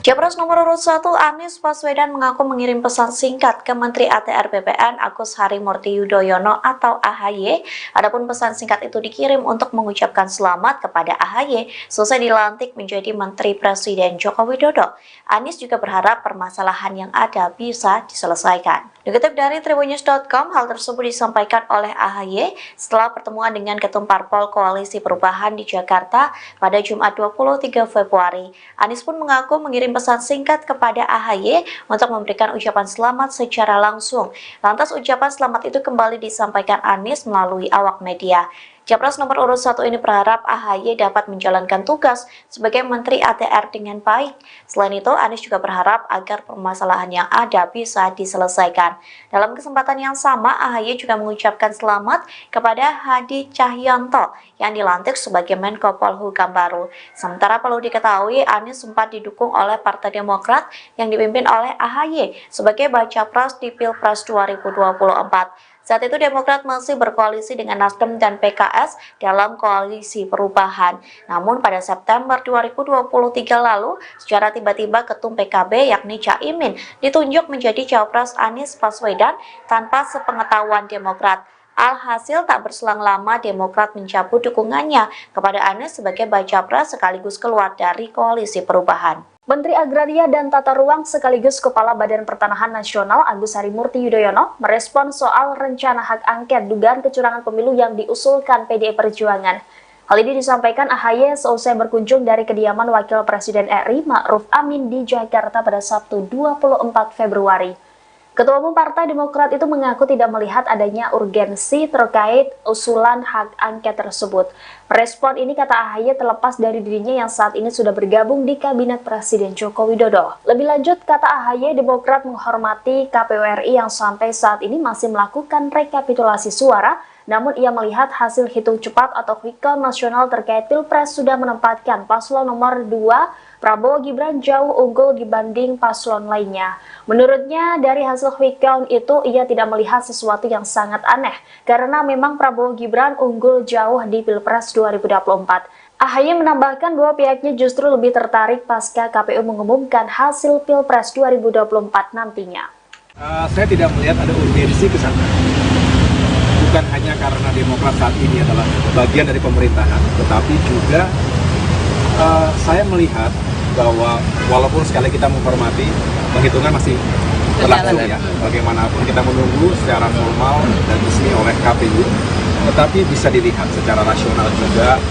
Capres nomor urut 1 Anies Baswedan mengaku mengirim pesan singkat ke Menteri ATR BPN Agus Harimurti Yudhoyono atau AHY. Adapun pesan singkat itu dikirim untuk mengucapkan selamat kepada AHY selesai dilantik menjadi Menteri Presiden Joko Widodo. Anies juga berharap permasalahan yang ada bisa diselesaikan. Dikutip dari Tribunnews.com, hal tersebut disampaikan oleh AHY setelah pertemuan dengan Ketum Parpol Koalisi Perubahan di Jakarta pada Jumat 23 Februari. Anies pun mengaku mengirim pesan singkat kepada AHY untuk memberikan ucapan selamat secara langsung. Lantas ucapan selamat itu kembali disampaikan Anies melalui awak media. Capres nomor urut 1 ini berharap AHY dapat menjalankan tugas sebagai Menteri ATR dengan baik. Selain itu, Anies juga berharap agar permasalahan yang ada bisa diselesaikan. Dalam kesempatan yang sama, AHY juga mengucapkan selamat kepada Hadi Cahyanto yang dilantik sebagai Menko Polhukam baru. Sementara perlu diketahui, Anies sempat didukung oleh Partai Demokrat yang dipimpin oleh AHY sebagai baca pres di Pilpres 2024. Saat itu Demokrat masih berkoalisi dengan Nasdem dan PKS dalam koalisi perubahan. Namun pada September 2023 lalu, secara tiba-tiba Ketum PKB yakni Caimin ditunjuk menjadi Cawapres Anies Baswedan tanpa sepengetahuan Demokrat. Alhasil tak berselang lama Demokrat mencabut dukungannya kepada Anies sebagai baca pres sekaligus keluar dari koalisi perubahan. Menteri Agraria dan Tata Ruang sekaligus Kepala Badan Pertanahan Nasional Agus Harimurti Yudhoyono merespon soal rencana hak angket dugaan kecurangan pemilu yang diusulkan PDI Perjuangan. Hal ini disampaikan AHY seusai berkunjung dari kediaman Wakil Presiden RI Ma'ruf Amin di Jakarta pada Sabtu 24 Februari. Ketua Umum Partai Demokrat itu mengaku tidak melihat adanya urgensi terkait usulan hak angket tersebut. Respon ini kata AHY terlepas dari dirinya yang saat ini sudah bergabung di Kabinet Presiden Joko Widodo. Lebih lanjut, kata AHY, Demokrat menghormati KPU RI yang sampai saat ini masih melakukan rekapitulasi suara, namun ia melihat hasil hitung cepat atau quick count nasional terkait Pilpres sudah menempatkan paslon nomor 2 Prabowo Gibran jauh unggul dibanding paslon lainnya. Menurutnya, dari hasil quick count itu ia tidak melihat sesuatu yang sangat aneh, karena memang Prabowo Gibran unggul jauh di Pilpres 2024. AHY menambahkan bahwa pihaknya justru lebih tertarik pasca KPU mengumumkan hasil Pilpres 2024 nantinya. Saya tidak melihat ada urgensi ke sana. Bukan hanya karena Demokrat saat ini adalah bagian dari pemerintahan, tetapi juga saya melihat bahwa walaupun sekali kita menghormati, penghitungan masih berlangsung ya, bagaimanapun kita menunggu secara formal dan resmi oleh KPU, tetapi bisa dilihat secara rasional juga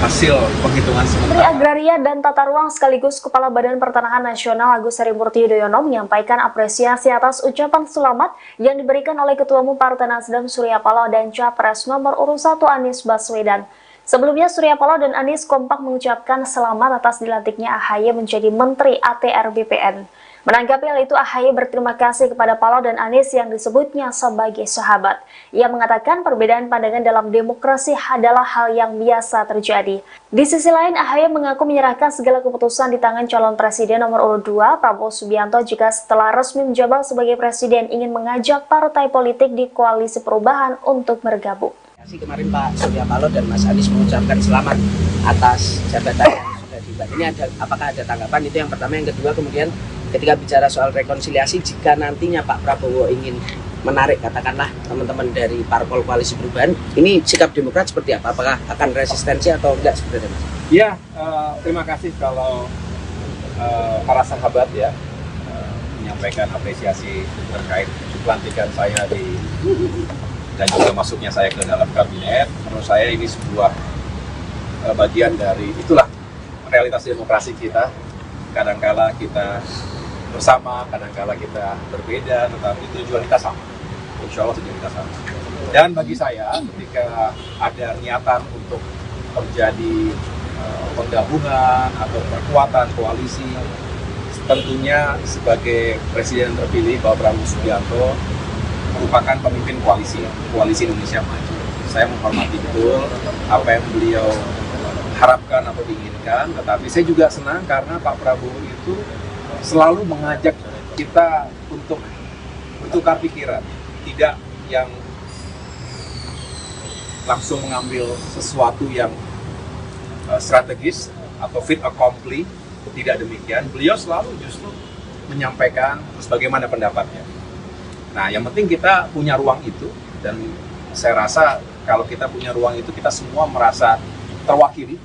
hasil penghitungan Menteri sementara. Agraria dan Tata Ruang sekaligus Kepala Badan Pertanahan Nasional Agus Harimurti Yudhoyono menyampaikan apresiasi atas ucapan selamat yang diberikan oleh Ketua Umum Partai Nasdem Surya Paloh dan Capres nomor urut 1 Anies Baswedan. Sebelumnya, Surya Paloh dan Anies kompak mengucapkan selamat atas dilantiknya AHY menjadi Menteri ATR BPN. Menanggapi hal itu, AHY berterima kasih kepada Paloh dan Anies yang disebutnya sebagai sahabat. Ia mengatakan perbedaan pandangan dalam demokrasi adalah hal yang biasa terjadi. Di sisi lain, AHY mengaku menyerahkan segala keputusan di tangan calon presiden nomor urut 2, Prabowo Subianto, jika setelah resmi menjabat sebagai presiden ingin mengajak partai politik di koalisi perubahan untuk bergabung. Kemarin Pak Surya Paloh dan Mas Anies mengucapkan selamat atas jabatan yang sudah diemban. Ini apakah ada tanggapan? Itu yang pertama. Yang kedua, kemudian ketika bicara soal rekonsiliasi, jika nantinya Pak Prabowo ingin menarik katakanlah teman-teman dari parpol koalisi perubahan, ini sikap Demokrat seperti apa? Apakah akan resistensi atau enggak sebenarnya, Mas? Ya, terima kasih kalau para sahabat ya menyampaikan apresiasi terkait pelantikan saya dan juga masuknya saya ke dalam kabinet. Menurut saya ini sebuah bagian dari itulah realitas demokrasi kita. Kadangkala kita bersama, kadangkala kita berbeda, tetapi tujuan kita sama. Insya Allah tujuan kita sama. Dan bagi saya, ketika ada niatan untuk terjadi penggabungan atau perkuatan koalisi, tentunya sebagai presiden terpilih Bapak Prabowo Subianto merupakan pemimpin koalisi Indonesia Maju. Saya menghormati betul apa yang beliau harapkan atau diinginkan, tetapi saya juga senang karena Pak Prabowo itu selalu mengajak kita untuk bertukar pikiran, tidak yang langsung mengambil sesuatu yang strategis atau fit accompli. Tidak demikian, beliau selalu justru menyampaikan terus bagaimana pendapatnya. Nah, yang penting kita punya ruang itu, dan saya rasa kalau kita punya ruang itu, kita semua merasa terwakili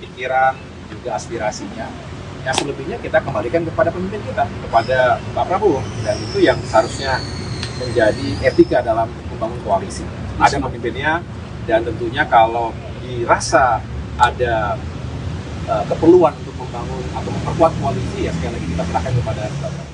pikiran juga aspirasinya. Yang selebihnya kita kembalikan kepada pemimpin kita, kepada Pak Prabowo, dan itu yang seharusnya menjadi etika dalam membangun koalisi. Ada pemimpinnya, dan tentunya kalau dirasa ada keperluan untuk membangun atau memperkuat koalisi, ya sekali lagi kita serahkan kepada Pak Prabowo.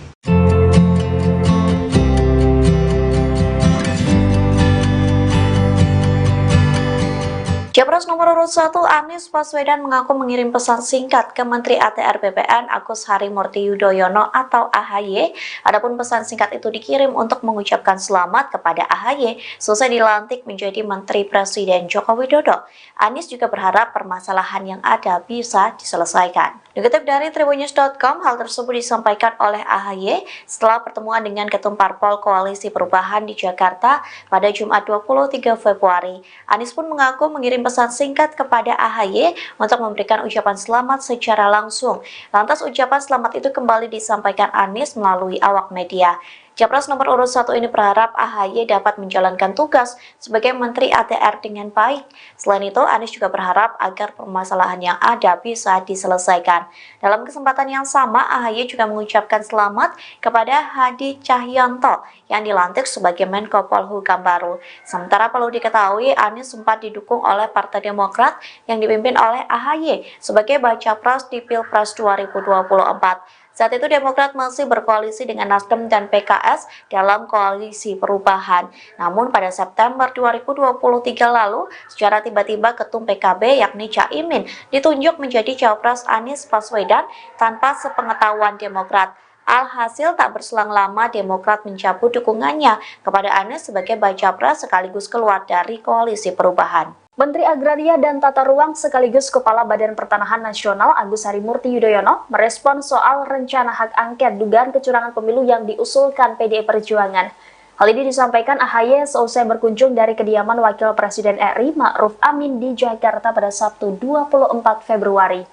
Capres nomor urut 1 Anies Baswedan mengaku mengirim pesan singkat ke Menteri ATR BPN Agus Harimurti Yudhoyono atau AHY. Adapun pesan singkat itu dikirim untuk mengucapkan selamat kepada AHY selesai dilantik menjadi Menteri Presiden Joko Widodo. Anies juga berharap permasalahan yang ada bisa diselesaikan. Dikutip dari tribunnews.com, hal tersebut disampaikan oleh AHY setelah pertemuan dengan Ketum Parpol Koalisi Perubahan di Jakarta pada Jumat 23 Februari. Anies pun mengaku mengirim pesan singkat kepada AHY untuk memberikan ucapan selamat secara langsung. Lantas ucapan selamat itu kembali disampaikan Anies melalui awak media. Capres nomor urut 1 ini berharap AHY dapat menjalankan tugas sebagai Menteri ATR dengan baik. Selain itu, Anies juga berharap agar permasalahan yang ada bisa diselesaikan. Dalam kesempatan yang sama, AHY juga mengucapkan selamat kepada Hadi Cahyanto yang dilantik sebagai Menko Polhukam baru. Sementara perlu diketahui, Anies sempat didukung oleh Partai Demokrat yang dipimpin oleh AHY sebagai baca pres di Pilpres 2024. Saat itu Demokrat masih berkoalisi dengan Nasdem dan PKS dalam koalisi perubahan. Namun pada September 2023 lalu, secara tiba-tiba Ketum PKB yakni Caimin ditunjuk menjadi Cawapres Anies Baswedan tanpa sepengetahuan Demokrat. Alhasil tak berselang lama Demokrat mencabut dukungannya kepada Anies sebagai baca pres sekaligus keluar dari koalisi perubahan. Menteri Agraria dan Tata Ruang sekaligus Kepala Badan Pertanahan Nasional Agus Harimurti Yudhoyono merespon soal rencana hak angket dugaan kecurangan pemilu yang diusulkan PDI Perjuangan. Hal ini disampaikan AHY seusai berkunjung dari kediaman Wakil Presiden RI Ma'ruf Amin di Jakarta pada Sabtu 24 Februari.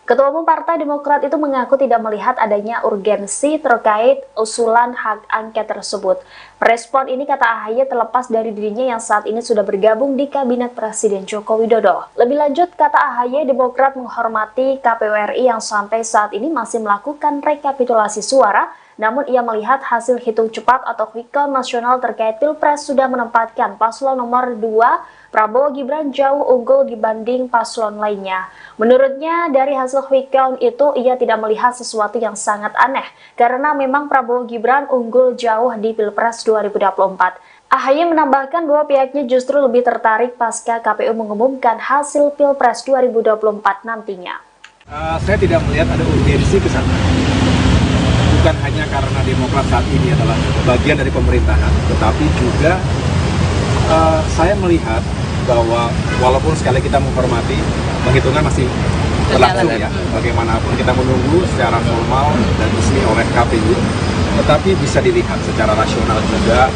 Ketua Umum Partai Demokrat itu mengaku tidak melihat adanya urgensi terkait usulan hak angket tersebut. Respon ini kata AHY terlepas dari dirinya yang saat ini sudah bergabung di Kabinet Presiden Joko Widodo. Lebih lanjut, kata AHY, Demokrat menghormati KPU RI yang sampai saat ini masih melakukan rekapitulasi suara, namun ia melihat hasil hitung cepat atau quick count nasional terkait Pilpres sudah menempatkan paslon nomor 2 Prabowo Gibran jauh unggul dibanding paslon lainnya. Menurutnya, dari hasil quick count itu ia tidak melihat sesuatu yang sangat aneh, karena memang Prabowo Gibran unggul jauh di Pilpres 2024. AHY menambahkan bahwa pihaknya justru lebih tertarik pasca KPU mengumumkan hasil Pilpres 2024 nantinya. Saya tidak melihat ada urgensi ke sana. Bukan hanya karena Demokrat saat ini adalah bagian dari pemerintahan, tetapi juga saya melihat bahwa walaupun sekali kita menghormati, penghitungan masih berlangsung ya, bagaimanapun kita menunggu secara formal dan resmi oleh KPU, tetapi bisa dilihat secara rasional juga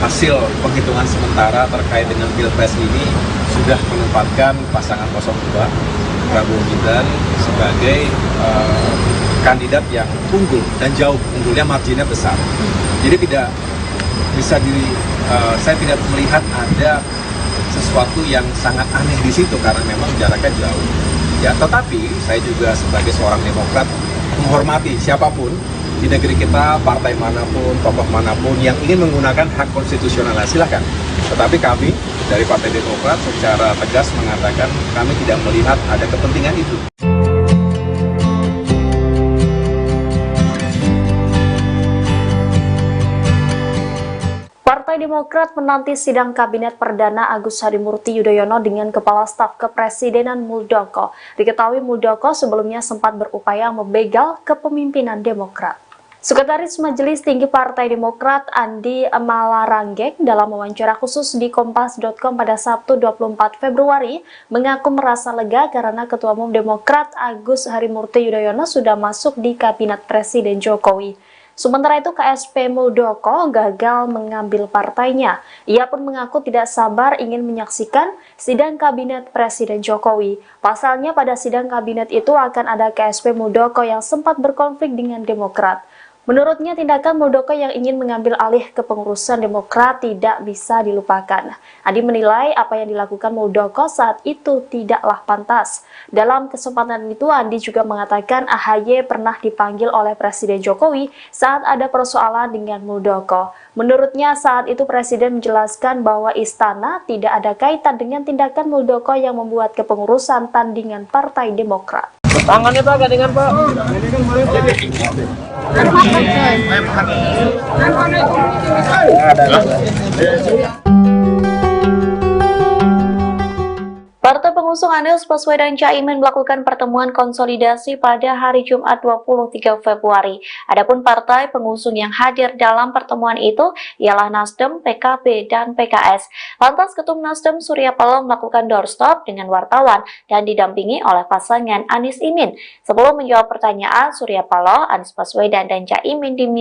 hasil penghitungan sementara terkait dengan Pilpres ini sudah menempatkan pasangan 02 Prabowo Gibran sebagai kandidat yang unggul dan jauh, unggulnya marginnya besar. Jadi tidak bisa saya tidak melihat ada sesuatu yang sangat aneh di situ karena memang jaraknya jauh. Ya, tetapi saya juga sebagai seorang Demokrat menghormati siapapun di negeri kita, partai manapun, tokoh manapun yang ingin menggunakan hak konstitusional, silakan. Tetapi kami dari Partai Demokrat secara tegas mengatakan kami tidak melihat ada kepentingan itu. Partai Demokrat menanti sidang Kabinet Perdana Agus Harimurti Yudhoyono dengan Kepala Staf Kepresidenan Muldoko. Diketahui Muldoko sebelumnya sempat berupaya membegal kepemimpinan Demokrat. Sekretaris Majelis Tinggi Partai Demokrat Andi Malaranggeng dalam wawancara khusus di Kompas.com pada Sabtu 24 Februari mengaku merasa lega karena Ketua Umum Demokrat Agus Harimurti Yudhoyono sudah masuk di Kabinet Presiden Jokowi. Sementara itu KSP Muldoko gagal mengambil partainya. Ia pun mengaku tidak sabar ingin menyaksikan sidang Kabinet Presiden Jokowi. Pasalnya pada sidang Kabinet itu akan ada KSP Muldoko yang sempat berkonflik dengan Demokrat. Menurutnya, tindakan Muldoko yang ingin mengambil alih kepengurusan Demokrat tidak bisa dilupakan. Adi menilai apa yang dilakukan Muldoko saat itu tidaklah pantas. Dalam kesempatan itu, Andi juga mengatakan AHY pernah dipanggil oleh Presiden Jokowi saat ada persoalan dengan Muldoko. Menurutnya, saat itu Presiden menjelaskan bahwa istana tidak ada kaitan dengan tindakan Muldoko yang membuat kepengurusan tandingan Partai Demokrat. Tangannya Pak, gandengan Pak. Partai pengusung Anies Baswedan Caimin melakukan pertemuan konsolidasi pada hari Jumat 23 Februari. Adapun partai pengusung yang hadir dalam pertemuan itu ialah Nasdem, PKB, dan PKS. Lantas Ketum Nasdem Surya Paloh melakukan doorstop dengan wartawan dan didampingi oleh pasangan Anies Imin. Sebelum menjawab pertanyaan Surya Paloh, Anies Baswedan dan Caimin diminta